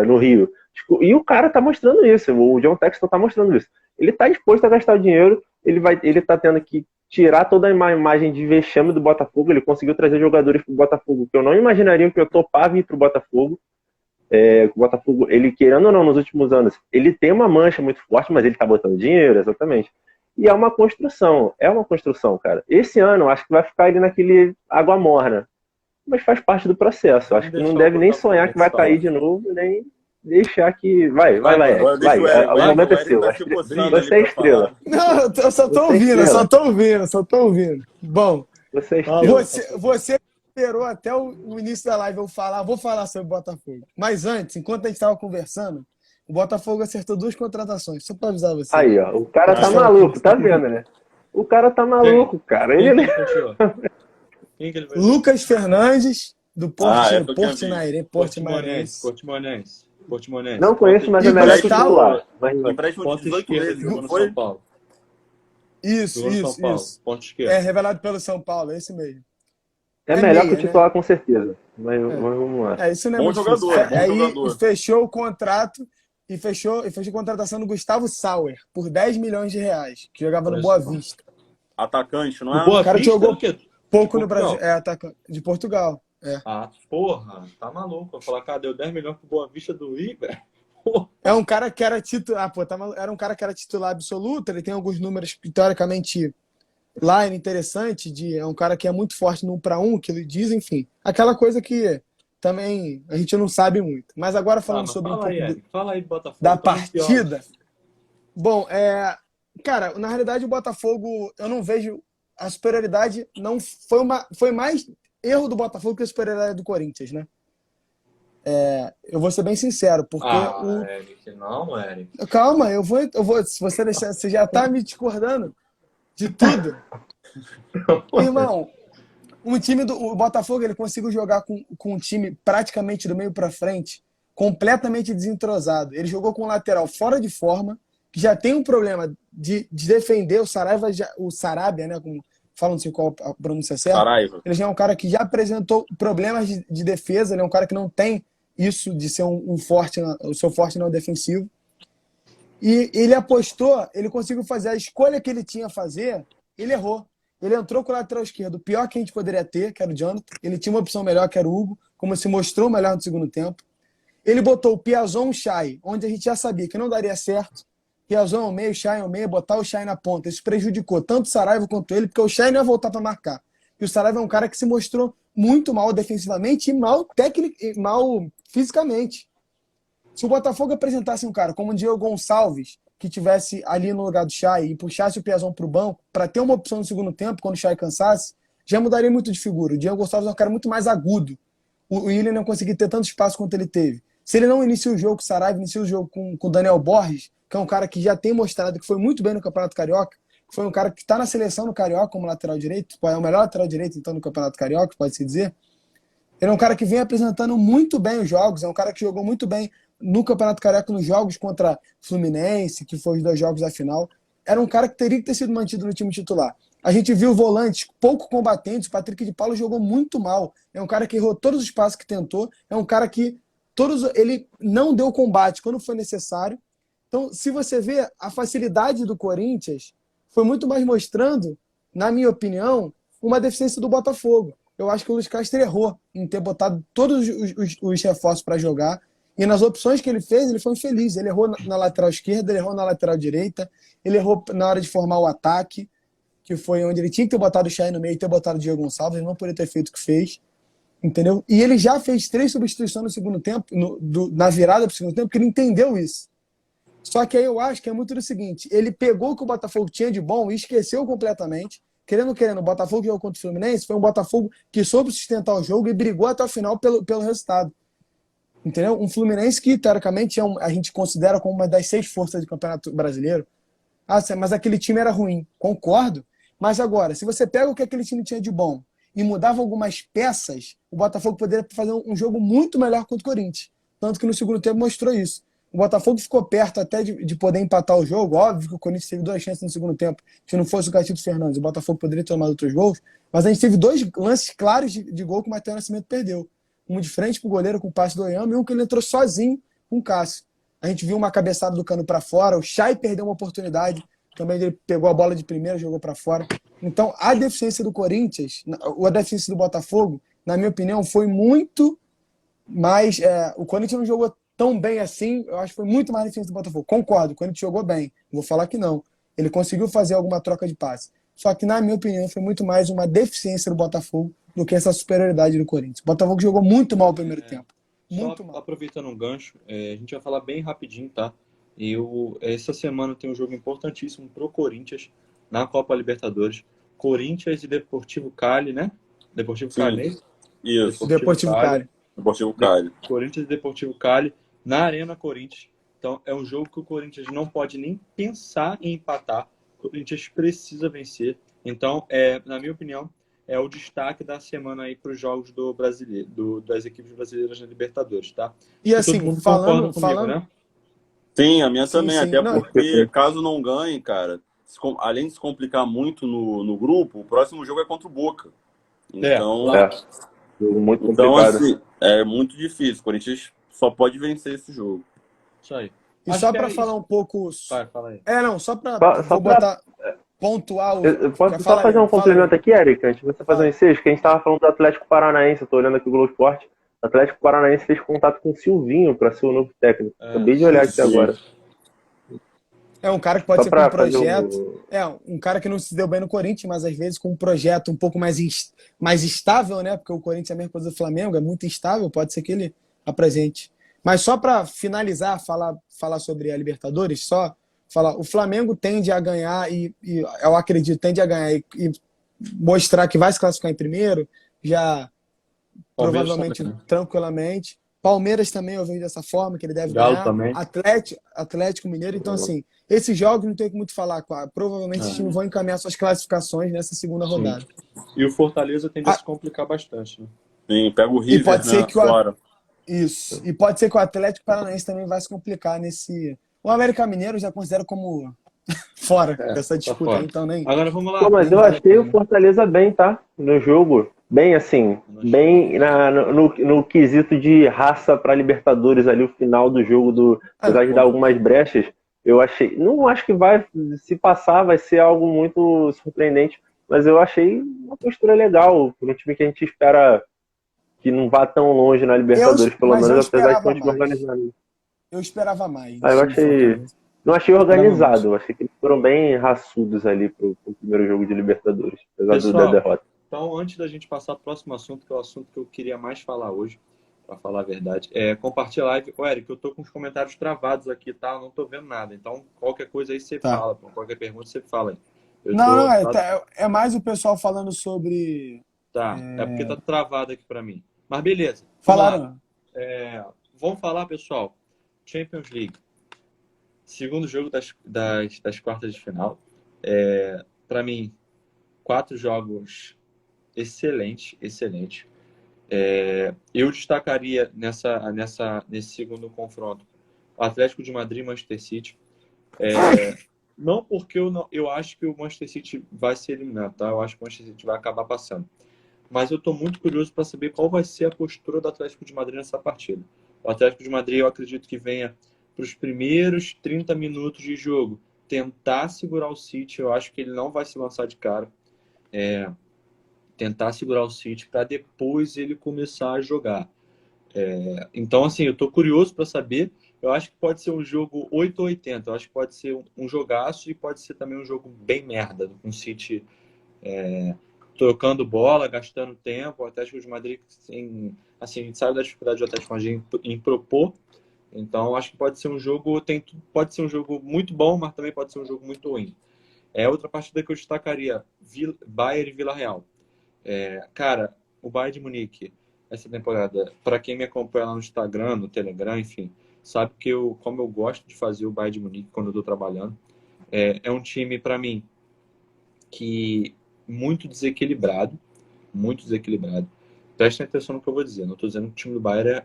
no Rio. E o cara tá mostrando isso, o John Textor tá mostrando isso. Ele tá disposto a gastar o dinheiro, ele tá tendo que tirar toda a imagem de vexame do Botafogo. Ele conseguiu trazer jogadores pro Botafogo que eu não imaginaria que eu topava ir pro Botafogo. O Botafogo, ele querendo ou não, nos últimos anos, ele tem uma mancha muito forte, mas ele tá botando dinheiro, exatamente. E é uma construção, cara. Esse ano, acho que vai ficar ali naquele água morna, mas faz parte do processo. Acho que não deve nem sonhar que vai cair de novo, nem deixar que... Vai. O momento é seu. Você é estrela. Não, eu só tô ouvindo. Bom, Você é estrela. você esperou até o início da live eu vou falar sobre o Botafogo. Mas antes, enquanto a gente estava conversando, o Botafogo acertou 2 contratações, só para avisar você. Aí, ó, o cara tá maluco, tá vendo, né? O cara tá maluco, cara. Quem que ele vai Lucas Fernandes, do Portimonense. Não conheço, mas é melhor que o titular. Empréstimo de 18 meses, não no foi? São Paulo. Isso. Ponto esquerdo. Revelado pelo São Paulo, é esse mesmo. É melhor que o titular, com certeza. Mas vamos lá. Isso não é Bom muito jogador, difícil. bom Aí jogador. fechou o contrato e fechou a contratação do Gustavo Sauer por 10 milhões de reais, que jogava no Boa Vista. Atacante, não é? Boa O cara que Vista jogou é o quê? pouco De no Portugal? Brasil. Atacante de Portugal. Ah, porra, tá maluco. Eu falar, cara, deu 10 milhões pro Boa Vista do River. É um cara que era titular. Era um cara que era titular absoluto. Ele tem alguns números que, teoricamente, lá é interessante. É um cara que é muito forte no 1 para 1, que ele diz, enfim. Aquela coisa que também a gente não sabe muito. Mas agora falando sobre Fala aí do Botafogo. da partida. Bom, cara, na realidade o Botafogo, eu não vejo a superioridade, não foi mais erro do Botafogo que a superioridade do Corinthians, né? Eu vou ser bem sincero, porque Eric, não, Eric. Calma, eu vou. Se você deixar, você já tá me discordando de tudo. Irmão, o Botafogo, ele conseguiu jogar com um time praticamente do meio para frente, completamente desentrosado. Ele jogou com um lateral fora de forma, que já tem um problema de defender o Sarabia, né? Como falam, não sei qual a pronúncia certa. Saraiva. Ele já é um cara que já apresentou problemas de defesa, ele é um cara que não tem isso de ser o seu forte não defensivo. E ele apostou, ele conseguiu fazer a escolha que ele tinha a fazer, ele errou. Ele entrou com o lateral esquerdo, o pior que a gente poderia ter, que era o Jonathan. Ele tinha uma opção melhor, que era o Hugo, como se mostrou melhor no segundo tempo. Ele botou o Piazon e o Chay, onde a gente já sabia que não daria certo. Piazon ao meio, Chay ao meio, botar o Chay na ponta. Isso prejudicou tanto o Saraiva quanto ele, porque o Chay não ia voltar para marcar. E o Saraiva é um cara que se mostrou muito mal defensivamente e mal fisicamente. Se o Botafogo apresentasse um cara como o Diego Gonçalves, que tivesse ali no lugar do Chay e puxasse o Piazon para o banco, para ter uma opção no segundo tempo, quando o Chay cansasse, já mudaria muito de figura. O Diego Gonçalves é um cara muito mais agudo. O Willian não conseguiu ter tanto espaço quanto ele teve. Se ele não inicia o jogo com o Saraiva, inicia o jogo com o Daniel Borges, que é um cara que já tem mostrado que foi muito bem no Campeonato Carioca, que foi um cara que está na seleção no Carioca como lateral direito, é o melhor lateral direito então no Campeonato Carioca, pode-se dizer. Ele é um cara que vem apresentando muito bem os jogos, é um cara que jogou muito bem no Campeonato Carioca nos jogos contra Fluminense, que foi os 2 jogos da final. Era um cara que teria que ter sido mantido no time titular. A gente viu volantes pouco combatentes, o Patrick de Paulo jogou muito mal. É um cara que errou todos os passos que tentou, é um cara que ele não deu combate quando foi necessário. Então, se você vê, a facilidade do Corinthians foi muito mais mostrando, na minha opinião, uma deficiência do Botafogo. Eu acho que o Luiz Castro errou em ter botado todos os reforços para jogar. E nas opções que ele fez, ele foi infeliz. Ele errou na lateral esquerda, ele errou na lateral direita, ele errou na hora de formar o ataque, que foi onde ele tinha que ter botado o Chay no meio e ter botado o Diego Gonçalves, ele não poderia ter feito o que fez. Entendeu? E ele já fez 3 substituições no segundo tempo, na virada para o segundo tempo, porque ele entendeu isso. Só que aí eu acho que é muito do seguinte, ele pegou o que o Botafogo tinha de bom e esqueceu completamente. Querendo, o Botafogo que jogou contra o Fluminense foi um Botafogo que soube sustentar o jogo e brigou até o final pelo resultado. Entendeu? Um Fluminense que, teoricamente, a gente considera como uma das 6 forças do Campeonato Brasileiro. Ah, mas aquele time era ruim. Concordo. Mas agora, se você pega o que aquele time tinha de bom e mudava algumas peças, o Botafogo poderia fazer um jogo muito melhor contra o Corinthians. Tanto que no segundo tempo mostrou isso. O Botafogo ficou perto até de poder empatar o jogo. Óbvio que o Corinthians teve 2 chances no segundo tempo. Se não fosse o Gatito Fernandes, o Botafogo poderia ter tomado outros gols. Mas a gente teve 2 lances claros de gol que o Matheus Nascimento perdeu. Um de frente pro goleiro com o passe do Oyama e um que ele entrou sozinho com o Cássio. A gente viu uma cabeçada do Cano para fora. O Chay perdeu uma oportunidade. Também ele pegou a bola de primeira e jogou para fora. Então, a deficiência do Corinthians, a deficiência do Botafogo, na minha opinião, foi muito mais... o Corinthians não jogou tão bem assim, eu acho que foi muito mais deficiência do Botafogo. Concordo, o Corinthians jogou bem. Vou falar que não. Ele conseguiu fazer alguma troca de passe. Só que, na minha opinião, foi muito mais uma deficiência do Botafogo do que essa superioridade do Corinthians. O Botafogo jogou muito mal o primeiro tempo. Muito mal. Aproveitando um gancho, a gente vai falar bem rapidinho, tá? Essa semana tem um jogo importantíssimo pro Corinthians na Copa Libertadores. Corinthians e Deportivo Cali, né? Deportivo Cali. Isso. Deportivo Cali. Deportivo Cali. Corinthians e Deportivo Cali na Arena Corinthians. Então, é um jogo que o Corinthians não pode nem pensar em empatar. O Corinthians precisa vencer. Então, na minha opinião, é o destaque da semana aí para os jogos do brasileiro, das equipes brasileiras na Libertadores, tá? E assim, falando, né? Sim, a minha também, sim. até Não, porque caso não ganhe, cara, além de se complicar muito no grupo, o próximo jogo é contra o Boca. Então, Jogo muito então complicado. assim, é muito difícil. O Corinthians só pode vencer esse jogo. Isso aí. E só para falar um pouco... Vai, fala aí. Só para pontuar o... Eu posso só fazer um complemento aqui, Eric, antes de você fazer um ensejo, que a gente estava falando do Atlético Paranaense, eu tô olhando aqui o Globo Esporte. O Atlético Paranaense fez contato com o Silvinho para ser o novo técnico. Acabei de olhar aqui agora. É um cara que pode Só ser com um pra fazer projeto. Um cara que não se deu bem no Corinthians, mas às vezes com um projeto um pouco mais estável, né? Porque o Corinthians é a mesma coisa do Flamengo, é muito instável, pode ser que ele apresente. Mas só para finalizar, falar sobre a Libertadores, só falar, o Flamengo tende a ganhar e eu acredito, tende a ganhar e mostrar que vai se classificar em primeiro, já Palmeiras provavelmente, também, né? Tranquilamente. Palmeiras também eu vejo dessa forma, que ele deve Galo ganhar. também. Atlético Mineiro. Então, assim, esses jogos não tem muito falar. Provavelmente esses times vão encaminhar suas classificações nessa segunda rodada. E o Fortaleza tende a se complicar bastante, né? Sim, pega o River, pode ser que fora. Isso. E pode ser que o Atlético Paranaense também vai se complicar nesse... O América Mineiro eu já considero como fora dessa disputa, fora. Então nem... Agora vamos lá. Pô, mas eu achei o Fortaleza bem, tá? No jogo. Bem assim, bem no quesito de raça para Libertadores ali, o final do jogo, apesar de dar algumas brechas, eu achei, não acho que vai, se passar, vai ser algo muito surpreendente, mas eu achei uma postura legal, para um time que a gente espera que não vá tão longe na Libertadores, pelo menos, apesar de ser um time organizado. Eu esperava mais. Não achei organizado, eu achei que eles foram bem raçudos ali pro primeiro jogo de Libertadores, apesar da derrota. Então, antes da gente passar para o próximo assunto, que é o assunto que eu queria mais falar hoje, para falar a verdade, compartilha a live. Ô, Eric, eu tô com os comentários travados aqui, tá? Eu não tô vendo nada. Então, qualquer coisa aí você Tá. fala, qualquer pergunta você fala aí. Não, é mais o pessoal falando sobre. Tá, é porque tá travado aqui para mim. Mas beleza, vamos lá. Falaram. Vamos falar, pessoal. Champions League. Segundo jogo das quartas de final. Para mim, 4 jogos excelentes, excelentes. Eu destacaria nesse segundo confronto o Atlético de Madrid e Manchester City. Não porque eu acho que o Manchester City vai ser eliminado, tá? Eu acho que o Manchester City vai acabar passando. Mas eu estou muito curioso para saber qual vai ser a postura do Atlético de Madrid nessa partida. O Atlético de Madrid, eu acredito que venha para os primeiros 30 minutos de jogo tentar segurar o City. Eu acho que ele não vai se lançar de cara. Tentar segurar o City para depois ele começar a jogar. Então, assim, eu estou curioso para saber. Eu acho que pode ser um jogo 8 ou 80. Eu acho que pode ser um jogaço e pode ser também um jogo bem merda, com o City trocando bola, gastando tempo. O Atlético de Madrid, assim, a gente sabe da dificuldade do Atlético de Madrid em propor. Então, acho que pode ser um jogo, pode ser um jogo muito bom, mas também pode ser um jogo muito ruim. Outra partida que eu destacaria, Bayern e Vila Real. Cara, o Bayern de Munique, essa temporada, para quem me acompanha lá no Instagram, no Telegram, enfim, sabe que como eu gosto de fazer o Bayern de Munique quando eu estou trabalhando. É um time, para mim, que muito desequilibrado, muito desequilibrado. Prestem atenção no que eu vou dizer. Não estou dizendo que o time do Bayern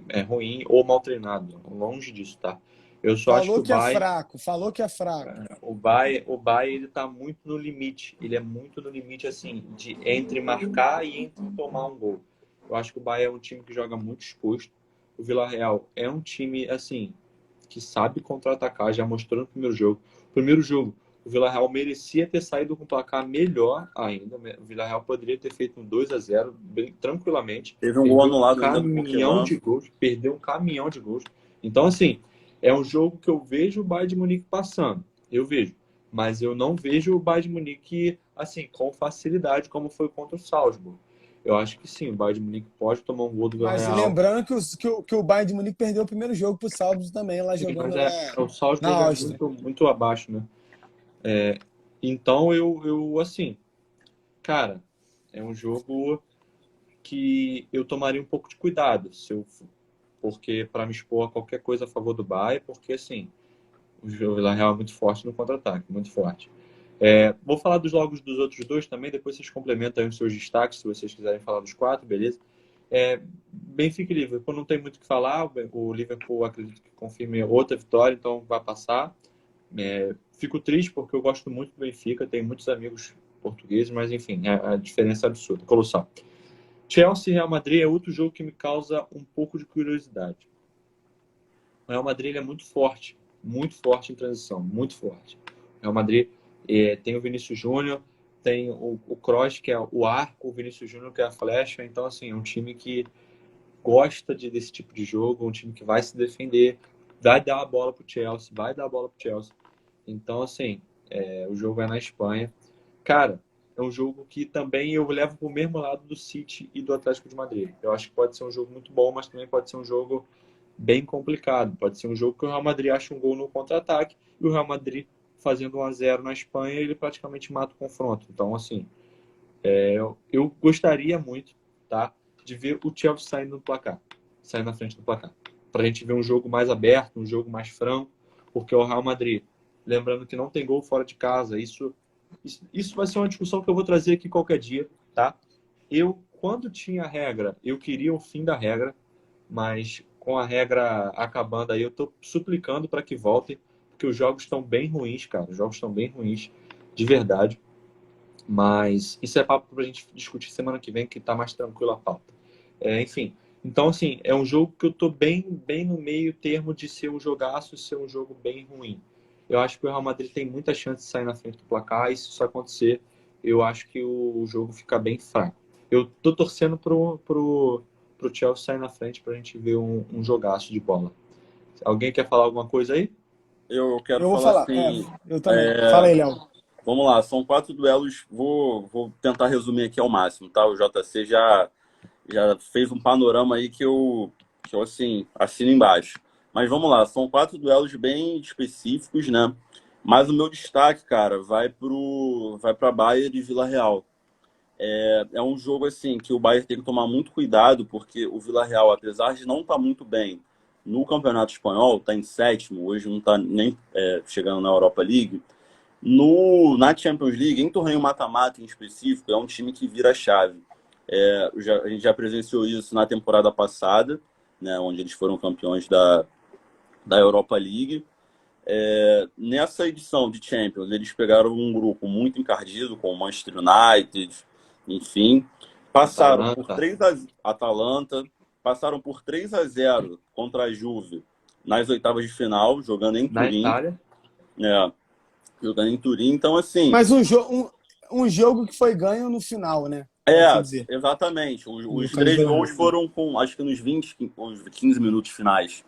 é ruim ou mal treinado. Longe disso, tá? Eu só acho que o Bayern... Falou que é fraco. O Bayern, ele tá muito no limite. Ele é muito no limite, assim, entre marcar e entre tomar um gol. Eu acho que o Bayern é um time que joga muito exposto. O Villarreal é um time, assim, que sabe contra-atacar. Já mostrou no primeiro jogo. Primeiro jogo, o Villarreal merecia ter saído com um placar melhor ainda. O Villarreal poderia ter feito um 2-0 bem tranquilamente. Teve um gol anulado ainda do caminhão de gols. Perdeu um caminhão de gols. Então, assim, é um jogo que eu vejo o Bayern de Munique passando. Eu vejo. Mas eu não vejo o Bayern de Munique, assim, com facilidade, como foi contra o Salzburg. Eu acho que sim, o Bayern de Munique pode tomar um gol do Villarreal. Mas lembrando que o Bayern de Munique perdeu o primeiro jogo pro Salzburg também, lá Sim, jogando o Salzburg na Áustria. muito abaixo, né? Então, eu assim, cara, é um jogo que eu tomaria um pouco de cuidado, porque para me expor a qualquer coisa a favor do Bayern, porque assim, o Villarreal é muito forte no contra-ataque, muito forte. Vou falar dos jogos dos outros dois também, depois vocês complementam aí os seus destaques, se vocês quiserem falar dos 4, beleza? Benfica e Liverpool, não tem muito o que falar, o Liverpool acredito que confirme outra vitória, então vai passar. Fico triste porque eu gosto muito do Benfica, tenho muitos amigos portugueses, mas enfim, a diferença é absurda, colossal. Chelsea e Real Madrid é outro jogo que me causa um pouco de curiosidade. O Real Madrid é muito forte em transição, muito forte. O Real Madrid tem o Vinícius Júnior, tem o Kroos, que é o arco, o Vinícius Júnior, que é a flecha. Então, assim, é um time que gosta desse tipo de jogo, um time que vai se defender, vai dar a bola pro Chelsea, Então, assim, o jogo é na Espanha. Cara, é um jogo que também eu levo para o mesmo lado do City e do Atlético de Madrid. Eu acho que pode ser um jogo muito bom, mas também pode ser um jogo bem complicado. Pode ser um jogo que o Real Madrid acha um gol no contra-ataque e o Real Madrid fazendo 1-0 na Espanha, ele praticamente mata o confronto. Então, assim, eu gostaria muito, tá, de ver o Chelsea sair na frente do placar. Para a gente ver um jogo mais aberto, um jogo mais franco, porque o Real Madrid, lembrando que não tem gol fora de casa, isso vai ser uma discussão que eu vou trazer aqui qualquer dia, tá? Quando tinha a regra, eu queria o fim da regra, mas com a regra acabando aí, eu tô suplicando para que voltem, porque os jogos estão bem ruins, cara. Os jogos estão bem ruins, de verdade. Mas isso é papo pra gente discutir semana que vem, que tá mais tranquila a pauta. Enfim, então assim, é um jogo que eu tô bem no meio termo de ser um jogaço e ser um jogo bem ruim. Eu acho que o Real Madrid tem muita chance de sair na frente do placar, e se isso acontecer, eu acho que o jogo fica bem fraco. Eu tô torcendo pro Chelsea sair na frente pra gente ver um jogaço de bola. Alguém quer falar alguma coisa aí? Eu quero Eu vou falar falar. assim. Eu também. Fala aí, Léo. Vamos lá, são 4 duelos. Vou tentar resumir aqui ao máximo, tá? O JC já fez um panorama aí que eu assim, assino embaixo. Mas vamos lá, são 4 duelos bem específicos, né? Mas o meu destaque, cara, vai para Bayern e Vila Real. É um jogo assim que o Bayern tem que tomar muito cuidado, porque o Vila Real, apesar de não estar muito bem no Campeonato Espanhol, está em sétimo, hoje não está nem chegando na Europa League. Na Champions League, em torneio mata-mata em específico, é um time que vira a chave. A gente já presenciou isso na temporada passada, né, onde eles foram campeões da Europa League. Nessa edição de Champions, eles pegaram um grupo muito encardido, com o Manchester United, enfim. Passaram por 3-0, Atalanta, passaram por 3-0 contra a Juve nas oitavas de final, jogando em Turim. Na Itália. Jogando em Turim, então assim... Mas um jogo que foi ganho no final, né? Exatamente. Os 3 gols foram com, acho que nos 15 minutos finais.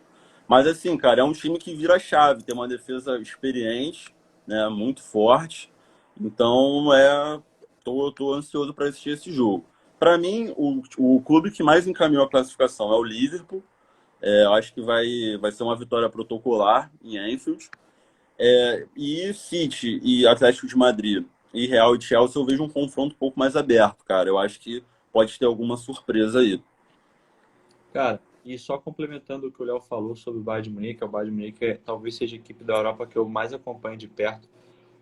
Mas assim, cara, é um time que vira a chave, tem uma defesa experiente, né, muito forte. Então, tô ansioso para assistir esse jogo. Para mim, o clube que mais encaminhou a classificação é o Liverpool. Acho que vai ser uma vitória protocolar em Anfield. E City e Atlético de Madrid e Real e Chelsea, eu vejo um confronto um pouco mais aberto, cara. Eu acho que pode ter alguma surpresa aí. Cara, e só complementando o que o Léo falou sobre o Bayern de Munique, o Bayern de Munique talvez seja a equipe da Europa que eu mais acompanho de perto.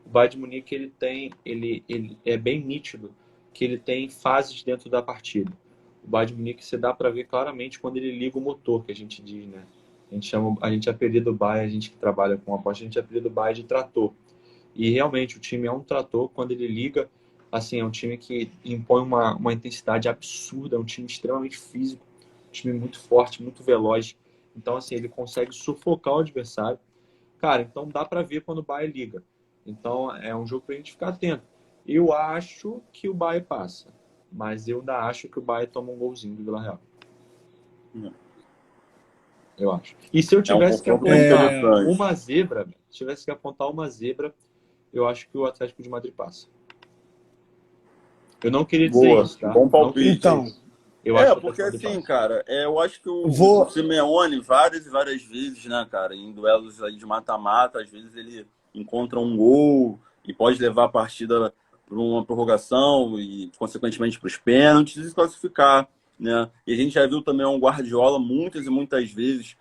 O Bayern de Munique, ele é bem nítido que ele tem fases dentro da partida. O Bayern de Munique você dá para ver claramente quando ele liga o motor, que a gente diz, né? A gente apelida o Bayern, a gente que trabalha com aposta, a gente apelida o Bayern de trator. E realmente o time é um trator quando ele liga, assim, é um time que impõe uma intensidade absurda, é um time extremamente físico, um time muito forte, muito veloz. Então, assim, ele consegue sufocar o adversário. Cara, então dá para ver quando o Bayern liga. Então, é um jogo pra gente ficar atento. Eu acho que o Bayern passa, mas eu ainda acho que o Bayern toma um golzinho do Vila Real. Eu acho. E se eu tivesse que apontar uma zebra, eu acho que o Atlético de Madrid passa. Eu não queria dizer isso, tá? Bom palpite. Então, porque assim, cara, eu acho que o Simeone, várias e várias vezes, né, cara, em duelos aí de mata-mata, às vezes ele encontra um gol e pode levar a partida para uma prorrogação e, consequentemente, para os pênaltis e se classificar, né? E a gente já viu também um Guardiola muitas e muitas vezes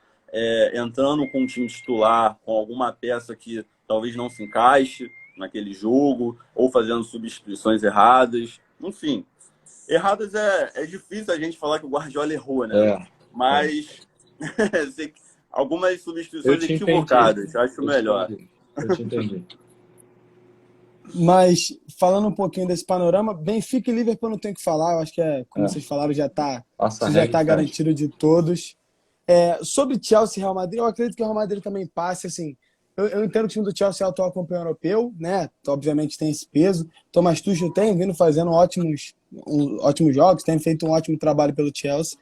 entrando com um time titular, com alguma peça que talvez não se encaixe naquele jogo, ou fazendo substituições erradas, enfim. Erradas é difícil a gente falar que o Guardiola errou, né? Mas algumas substituições equivocadas, acho melhor. Eu te entendi. Mas, falando um pouquinho desse panorama, Benfica e Liverpool não tem o que falar, eu acho que como vocês falaram, já está garantido de todos. Sobre Chelsea e Real Madrid, eu acredito que o Real Madrid também passe, assim, eu entendo que o time do Chelsea é o atual campeão europeu, né? Obviamente tem esse peso. Thomas Tuchel tem vindo fazendo ótimos jogos, tem feito um ótimo trabalho pelo Chelsea.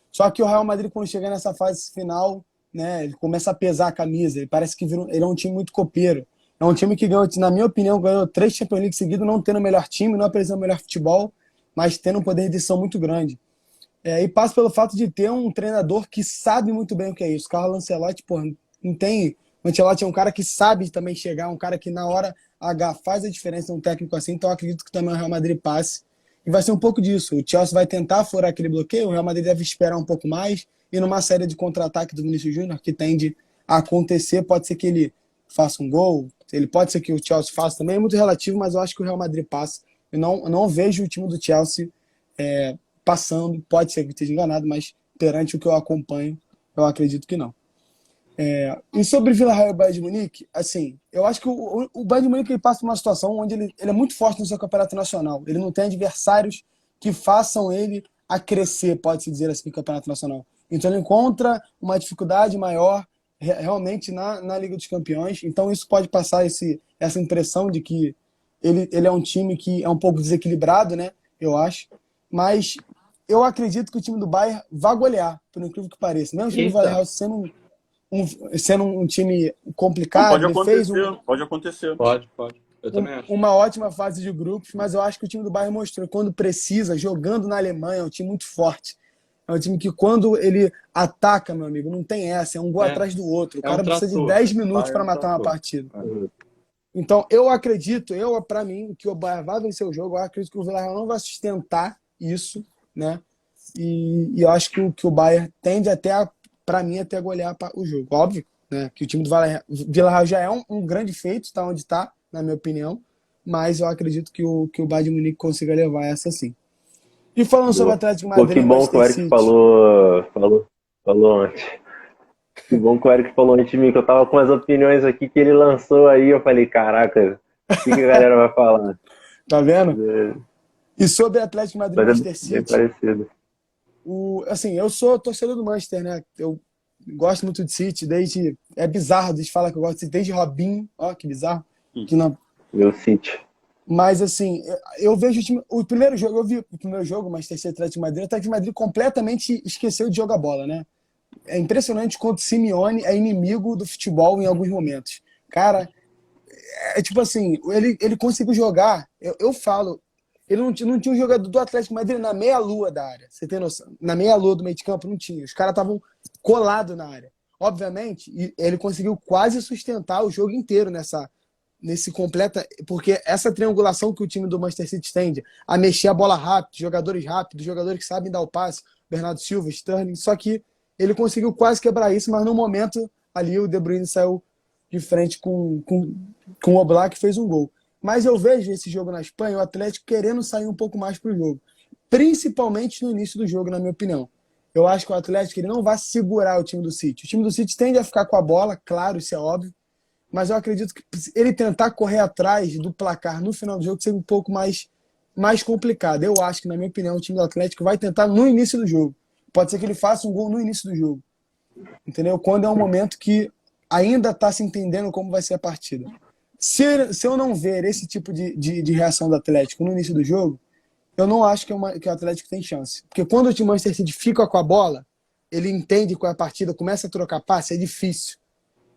Só que o Real Madrid, quando chega nessa fase final, né, ele começa a pesar a camisa. Ele parece que ele é um time muito copeiro. É um time que ganhou, na minha opinião, ganhou 3 Champions League seguidos, não tendo o melhor time, não apresentando o melhor futebol, mas tendo um poder de decisão muito grande. E passa pelo fato de ter um treinador que sabe muito bem o que é isso. O Carlo Ancelotti, não tem... O Ancelotti é um cara que sabe também chegar, um cara que na hora H faz a diferença num técnico assim, então eu acredito que também o Real Madrid passe. E vai ser um pouco disso. O Chelsea vai tentar furar aquele bloqueio, o Real Madrid deve esperar um pouco mais, e numa série de contra-ataque do Vinícius Júnior, que tende a acontecer, pode ser que ele faça um gol, pode ser que o Chelsea faça também, é muito relativo, mas eu acho que o Real Madrid passa. Eu não vejo o time do Chelsea passando, pode ser que esteja enganado, mas perante o que eu acompanho, eu acredito que não. E sobre Vila Real e Bayern de Munique, assim, eu acho que o Bayern de Munique ele passa por uma situação onde ele é muito forte no seu campeonato nacional. Ele não tem adversários que façam ele a crescer, pode-se dizer assim, no campeonato nacional. Então ele encontra uma dificuldade maior realmente na Liga dos Campeões. Então isso pode passar essa impressão de que ele é um time que é um pouco desequilibrado, né? Eu acho. Mas eu acredito que o time do Bayern vai golear, por incrível que pareça. Mesmo o time do Vila Real sendo um time complicado. Pode acontecer. Pode. Eu também acho. uma ótima fase de grupos, mas eu acho que o time do Bayern mostrou quando precisa, jogando na Alemanha, é um time muito forte. É um time que quando ele ataca, meu amigo, não tem essa, é um gol atrás do outro. O cara precisa de 10 minutos para matar uma partida. Então, eu acredito, para mim, que o Bayern vai vencer o jogo, eu acredito que o Villarreal não vai sustentar isso, né? E eu acho que o Bayern tende para mim, até a golear o jogo. Óbvio, né? Que o time do Villarreal já é um grande feito, está onde está, na minha opinião, mas eu acredito que o Bayern de Munique consiga levar essa sim. E falando sobre o Atlético de Madrid, que bom que o Eric falou antes. Que bom que o Eric falou antes de mim, que eu tava com as opiniões aqui que ele lançou aí, eu falei, caraca, o que a galera vai falar? Tá vendo? E sobre o Atlético de Madrid e Manchester City, bem parecido. Assim, eu sou torcedor do Manchester, né? Eu gosto muito de City, é bizarro, eles falam que eu gosto de City desde Robinho, ó, que bizarro. Que não... Meu City. Mas, assim, eu vejo o time... O primeiro jogo, eu vi o primeiro jogo, Manchester City e Atlético de Madrid. O Atlético de Madrid completamente esqueceu de jogar bola, né? É impressionante quanto o Simeone é inimigo do futebol em alguns momentos. Cara, é tipo assim, ele conseguiu jogar, eu falo, ele não tinha um jogador do Atlético de Madrid na meia-lua da área. Você tem noção? Na meia-lua do meio de campo não tinha. Os caras estavam colados na área. Obviamente, ele conseguiu quase sustentar o jogo inteiro nesse completa, porque essa triangulação que o time do Manchester City tende a mexer a bola rápido, jogadores rápidos, jogadores que sabem dar o passe, Bernardo Silva, Sterling, só que ele conseguiu quase quebrar isso, mas no momento ali o De Bruyne saiu de frente com o Oblak, que fez um gol. Mas eu vejo esse jogo na Espanha, o Atlético querendo sair um pouco mais pro jogo, principalmente no início do jogo, na minha opinião. Eu acho que o Atlético ele não vai segurar o time do City. O time do City tende a ficar com a bola, claro, isso é óbvio, mas eu acredito que ele tentar correr atrás do placar no final do jogo seja um pouco mais complicado. Eu acho que, na minha opinião, o time do Atlético vai tentar no início do jogo. Pode ser que ele faça um gol no início do jogo. Entendeu? Quando é um momento que ainda está se entendendo como vai ser a partida. Se eu não ver esse tipo de reação do Atlético no início do jogo, eu não acho que o Atlético tem chance. Porque quando o time do Manchester City fica com a bola, ele entende qual é a partida, começa a trocar passe, é difícil.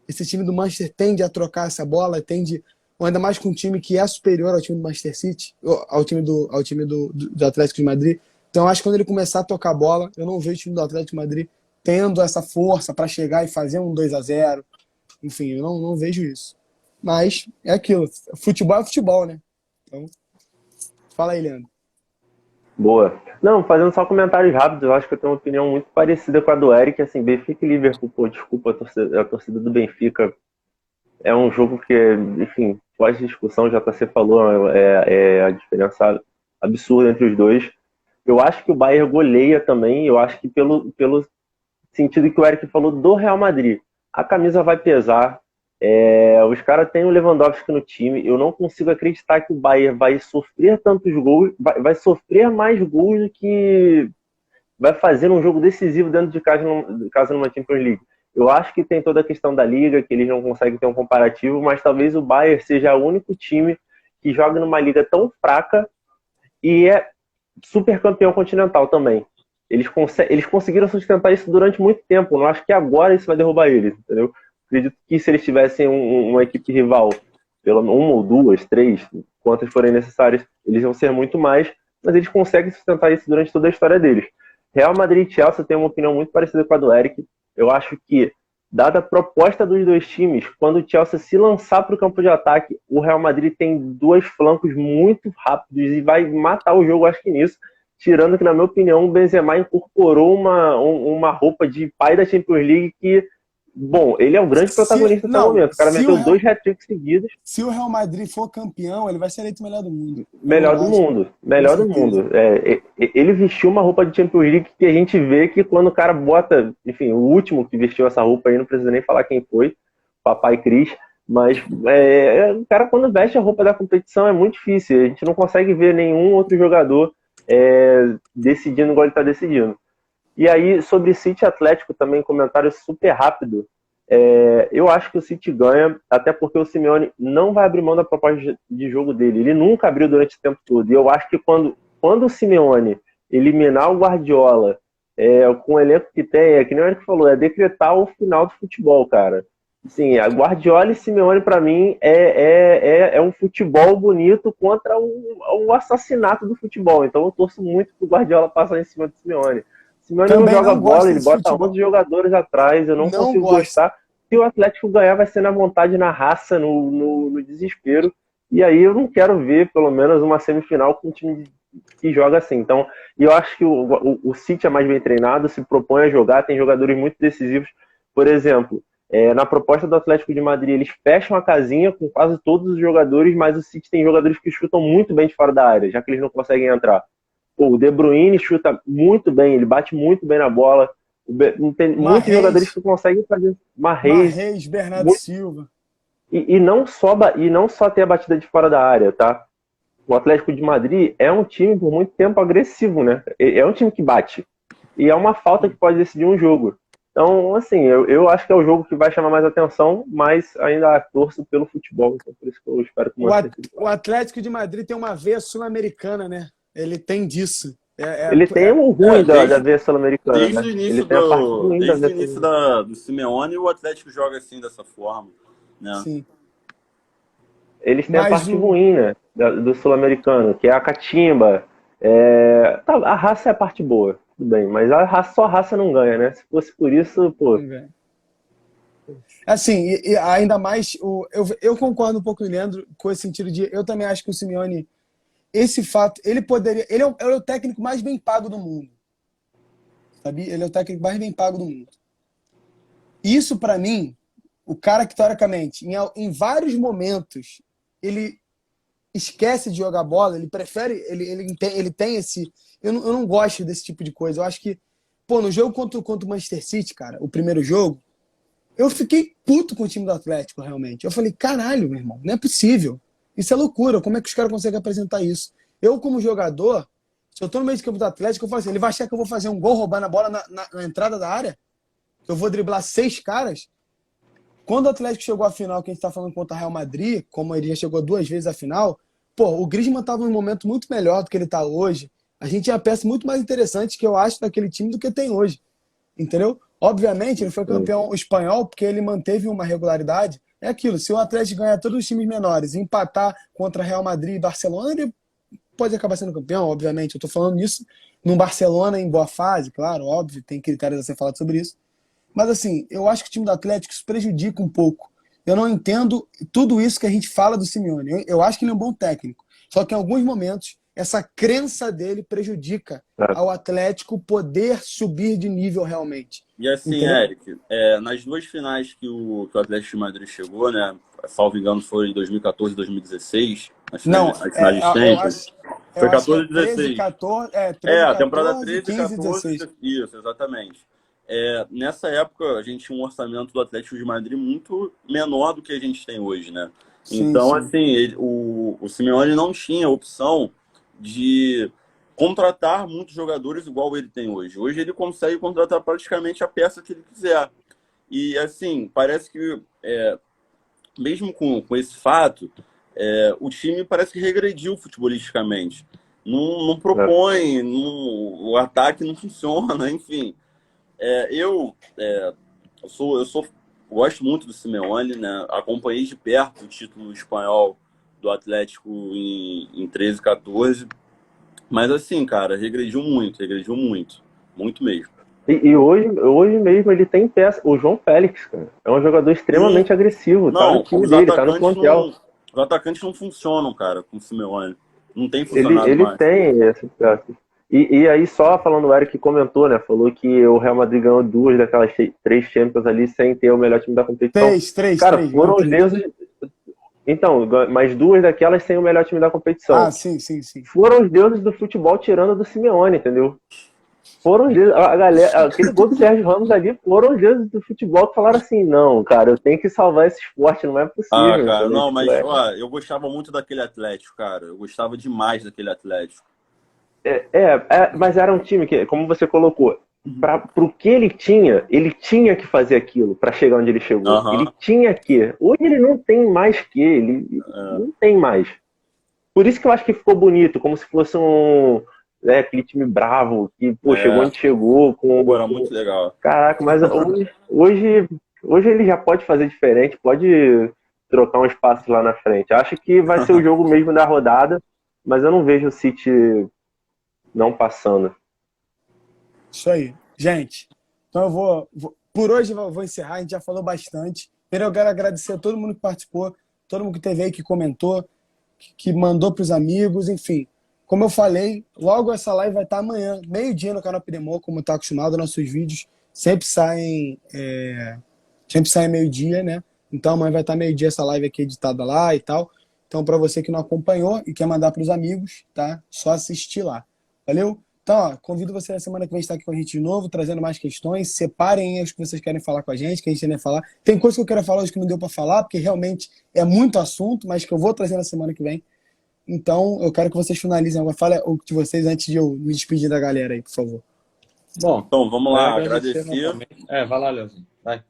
Esse time do Manchester tende a trocar essa bola, ou ainda mais com um time que é superior ao time do Manchester City, ao time do Atlético de Madrid. Então, eu acho que quando ele começar a tocar a bola, eu não vejo o time do Atlético de Madrid tendo essa força para chegar e fazer um 2-0. Enfim, eu não vejo isso. Mas é aquilo. Futebol é futebol, né? Então, fala aí, Leandro. Boa. Não, fazendo só comentários rápidos, eu acho que eu tenho uma opinião muito parecida com a do Eric. Assim, Benfica e Liverpool, desculpa a torcida do Benfica. É um jogo que, enfim, pós-discussão, já você falou, a diferença absurda entre os dois. Eu acho que o Bayern goleia também, eu acho que pelo sentido que o Eric falou do Real Madrid. A camisa vai pesar, os caras têm o Lewandowski no time, eu não consigo acreditar que o Bayern vai sofrer tantos gols, vai sofrer mais gols do que vai fazer um jogo decisivo dentro de casa numa Champions League. Eu acho que tem toda a questão da liga, que eles não conseguem ter um comparativo, mas talvez o Bayern seja o único time que joga numa liga tão fraca e é super campeão continental também. Eles conseguiram sustentar isso durante muito tempo. Não acho que agora isso vai derrubar eles, entendeu? Acredito que se eles tivessem uma equipe rival, pela uma ou duas, três, quantas forem necessárias, eles vão ser muito mais, mas eles conseguem sustentar isso durante toda a história deles. Real Madrid e Chelsea tem uma opinião muito parecida com a do Eric. Eu acho que, dada a proposta dos dois times, quando o Chelsea se lançar para o campo de ataque, o Real Madrid tem dois flancos muito rápidos e vai matar o jogo, acho que nisso. Tirando que, na minha opinião, o Benzema incorporou uma roupa de pai da Champions League que, bom, ele é o grande protagonista nesse momento. O cara meteu 2 hat-tricks seguidos. Se o Real Madrid for campeão, ele vai ser eleito o melhor do mundo. Melhor do mundo. Ele vestiu uma roupa de Champions League que a gente vê que quando o cara bota, enfim, o último que vestiu essa roupa aí, não precisa nem falar quem foi, Papai Cris, mas o cara quando veste a roupa da competição é muito difícil. A gente não consegue ver nenhum outro jogador decidindo igual ele está decidindo. E aí, sobre City Atlético também, comentário super rápido. Eu acho que o City ganha, até porque o Simeone não vai abrir mão da proposta de jogo dele. Ele nunca abriu durante o tempo todo. E eu acho que quando o Simeone eliminar o Guardiola com o elenco que tem, que nem o Eric falou, decretar o final do futebol, cara. Sim, a Guardiola e Simeone, para mim, é um futebol bonito contra o assassinato do futebol. Então eu torço muito pro Guardiola passar em cima do Simeone. Simeone não Também joga não gosto bola, ele desse bota futebol. 11 jogadores atrás, eu não Não consigo gosto. gostar. Se o Atlético ganhar, vai ser na vontade, na raça, no desespero. E aí eu não quero ver, pelo menos, uma semifinal com um time que joga assim. Então, e eu acho que o City é mais bem treinado, se propõe a jogar, tem jogadores muito decisivos. Por exemplo, na proposta do Atlético de Madrid, eles fecham a casinha com quase todos os jogadores, mas o City tem jogadores que chutam muito bem de fora da área, já que eles não conseguem entrar. Pô, o De Bruyne chuta muito bem, ele bate muito bem na bola. Tem muitos jogadores Marrez, que conseguem fazer Marrez, Marrez, Bernardo Silva. e não só ter a batida de fora da área, tá? O Atlético de Madrid é um time por muito tempo agressivo, né? É um time que bate. E é uma falta que pode decidir um jogo. Então, assim, eu acho que é o jogo que vai chamar mais atenção, mas ainda torço pelo futebol. Então, por isso que eu espero que o Manchester City O Atlético de Madrid tem uma veia sul-americana, né? Ele tem disso. ele tem o ruim da Desde, veia sul-americana, desde né? o Ele início tem a parte ruim da desde o veia início sul-americana. do Simeone, o Atlético joga assim, dessa forma, né? Sim. Eles têm a Mas parte o. ruim, né? Do sul-americano, que é a catimba. Tá, a raça é a parte boa, tudo bem, mas só a raça não ganha, né? Se fosse por isso, pô. Assim, e ainda mais. Eu concordo um pouco com o Leandro com esse sentido de. Eu também acho que o Simeone, esse fato, ele poderia. Ele é o técnico mais bem pago do mundo. Sabe? Ele é o técnico mais bem pago do mundo. Isso, pra mim, o cara que, teoricamente, em vários momentos, ele esquece de jogar bola, ele prefere, ele tem esse. Eu não gosto desse tipo de coisa. Eu acho que, pô, no jogo contra o Manchester City, cara, o primeiro jogo, eu fiquei puto com o time do Atlético, realmente. Eu falei, caralho, meu irmão, não é possível. Isso é loucura. Como é que os caras conseguem apresentar isso? Eu, como jogador, se eu tô no meio de campo do Atlético, eu falo assim, ele vai achar que eu vou fazer um gol roubando a bola na entrada da área? Que eu vou driblar 6 caras? Quando o Atlético chegou à final, que a gente tá falando contra o Real Madrid, como ele já chegou 2 vezes à final, pô, o Griezmann tava num momento muito melhor do que ele tá hoje. A gente tinha peças muito mais interessantes que eu acho daquele time do que tem hoje. Entendeu? Obviamente, ele foi campeão espanhol porque ele manteve uma regularidade. É aquilo, se o Atlético ganhar todos os times menores e empatar contra Real Madrid e Barcelona, ele pode acabar sendo campeão, obviamente. Eu tô falando isso num Barcelona em boa fase, claro, óbvio, tem critérios a ser falado sobre isso. Mas assim, eu acho que o time do Atlético isso prejudica um pouco. Eu não entendo tudo isso que a gente fala do Simeone. Eu acho que ele é um bom técnico. Só que em alguns momentos, essa crença dele prejudica ao Atlético poder subir de nível realmente. E assim, Entendeu? Eric, nas duas finais que o Atlético de Madrid chegou, né? Salvo engano, foi em 2014 e 2016, Não, as finais de Champions. eu Foi acho que é 14 e 13, 16. 14, A temporada 14, 13, 15 e 14, 16. isso, exatamente. Nessa época, a gente tinha um orçamento do Atlético de Madrid muito menor do que a gente tem hoje, né? Sim, Então, sim. assim, o Simeone não tinha a opção de contratar muitos jogadores igual ele tem hoje. Hoje ele consegue contratar praticamente a peça que ele quiser. E, assim, parece que, mesmo com esse fato, o time parece que regrediu futebolisticamente. Não propõe, o ataque não funciona, enfim. Eu gosto muito do Simeone, né? Acompanhei de perto o título espanhol do Atlético em 13, 14. Mas assim, cara, regrediu muito. Muito mesmo. E hoje mesmo ele tem peça. O João Félix, cara, é um jogador E, extremamente agressivo. Tá no não, time dele, tá no plantel. os atacantes não funcionam, cara, com o Simeone. Não tem Ele, funcionado ele mais. tem essa peça. E aí, só falando, o Eric comentou, né? Falou que o Real Madrid ganhou 2 daquelas 3 Champions ali sem ter o melhor time da competição. Cara, Três, foram ganhou os 3. deuses. Então, mais 2 daquelas sem o melhor time da competição. Ah, sim. Foram os deuses do futebol tirando do Simeone, entendeu? Foram os deuses, a galera, aquele gol do Sérgio Ramos ali, foram os deuses do futebol que falaram assim: não, cara, eu tenho que salvar esse esporte, não é Ah, possível, cara, entendeu? não, Tipo, mas ó, eu gostava muito daquele Atlético, cara. Eu gostava demais daquele Atlético. mas era um time que, como você colocou, pro que ele tinha que fazer aquilo para chegar onde ele chegou. Ele Aham. tinha que. Hoje ele não tem mais que, ele não tem mais. Por isso que eu acho que ficou bonito, como se fosse aquele time bravo, que pô, chegou É, onde chegou. pô, era muito legal. Caraca, mas hoje Hoje ele já pode fazer diferente, pode trocar uns passos lá na frente. Acho que vai ser o jogo mesmo da rodada, mas eu não vejo o City não passando. Isso aí. Gente, então por hoje eu vou encerrar, a gente já falou bastante. Primeiro eu quero agradecer a todo mundo que participou, todo mundo que esteve aí, que comentou, que mandou para os amigos, enfim. Como eu falei, logo essa live vai estar amanhã, meio-dia no canal Pidemor, como está acostumado, nossos vídeos sempre saem meio-dia, né? Então amanhã vai estar meio-dia essa live aqui editada lá e tal. Então para você que não acompanhou e quer mandar para os amigos, tá? Só assistir lá. Valeu? Então, ó, convido você na semana que vem a estar aqui com a gente de novo, trazendo mais questões. Separem as que vocês querem falar com a gente, que a gente tem a falar. Tem coisa que eu quero falar hoje que não deu para falar, porque realmente é muito assunto, mas que eu vou trazer na semana que vem. Então, eu quero que vocês finalizem agora. Fala o de vocês antes de eu me despedir da galera aí, por favor. Bom, Então, vamos lá, agradecer agradecer. novamente. Vai lá, Leozinho. Vai.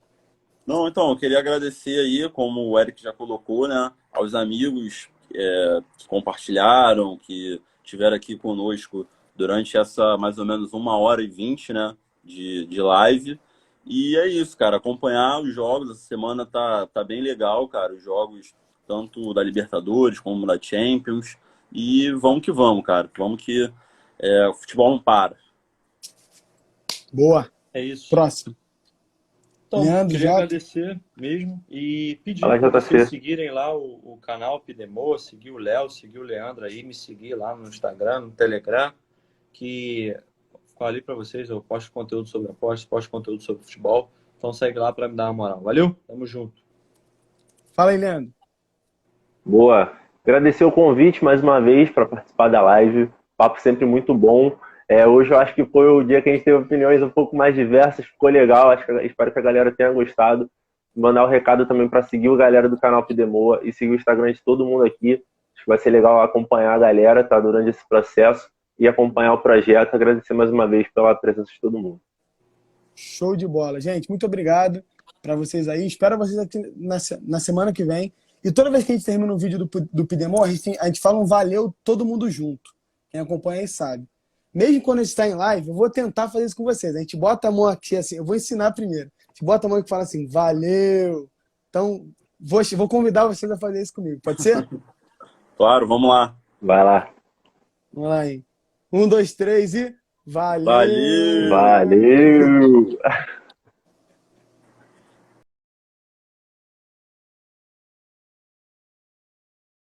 Não, então, eu queria agradecer aí, como o Eric já colocou, né, aos amigos que compartilharam, que estiveram aqui conosco durante essa mais ou menos 1h20, né, de live. E é isso, cara, acompanhar os jogos, essa semana tá bem legal, cara, os jogos tanto da Libertadores como da Champions. E vamos que vamos, cara, vamos que o futebol não para. Boa. É isso. Próximo. Então, Leandro, queria Jota. agradecer mesmo e pedir Fala, para JC. vocês seguirem lá o canal Pidemor, seguir o Léo, seguir o Leandro aí, me seguir lá no Instagram, no Telegram, que falei para vocês, eu posto conteúdo sobre apostas, posto conteúdo sobre futebol, então segue lá para me dar uma moral. Valeu? Tamo junto. Fala aí, Leandro. Boa. Agradecer o convite mais uma vez para participar da live. Papo sempre muito bom. Hoje eu acho que foi o dia que a gente teve opiniões um pouco mais diversas, ficou legal. Espero que a galera tenha gostado. Mandar o recado também para seguir o galera do canal Pidemor e seguir o Instagram de todo mundo aqui. Acho que vai ser legal acompanhar a galera, tá? Durante esse processo e acompanhar o projeto. Agradecer mais uma vez pela presença de todo mundo. Show de bola. Gente, muito obrigado para vocês aí. Espero vocês aqui na semana que vem. E toda vez que a gente termina um vídeo do Pidemor, a gente fala um valeu todo mundo junto. Quem acompanha aí sabe. Mesmo quando a gente está em live, eu vou tentar fazer isso com vocês. A gente bota a mão aqui assim, eu vou ensinar primeiro. A gente bota a mão e fala assim, valeu. Então, vou convidar vocês a fazer isso comigo. Pode ser? Claro, vamos lá. Vai lá. Vamos lá aí. 1, 2, 3 e valeu! Valeu! Valeu!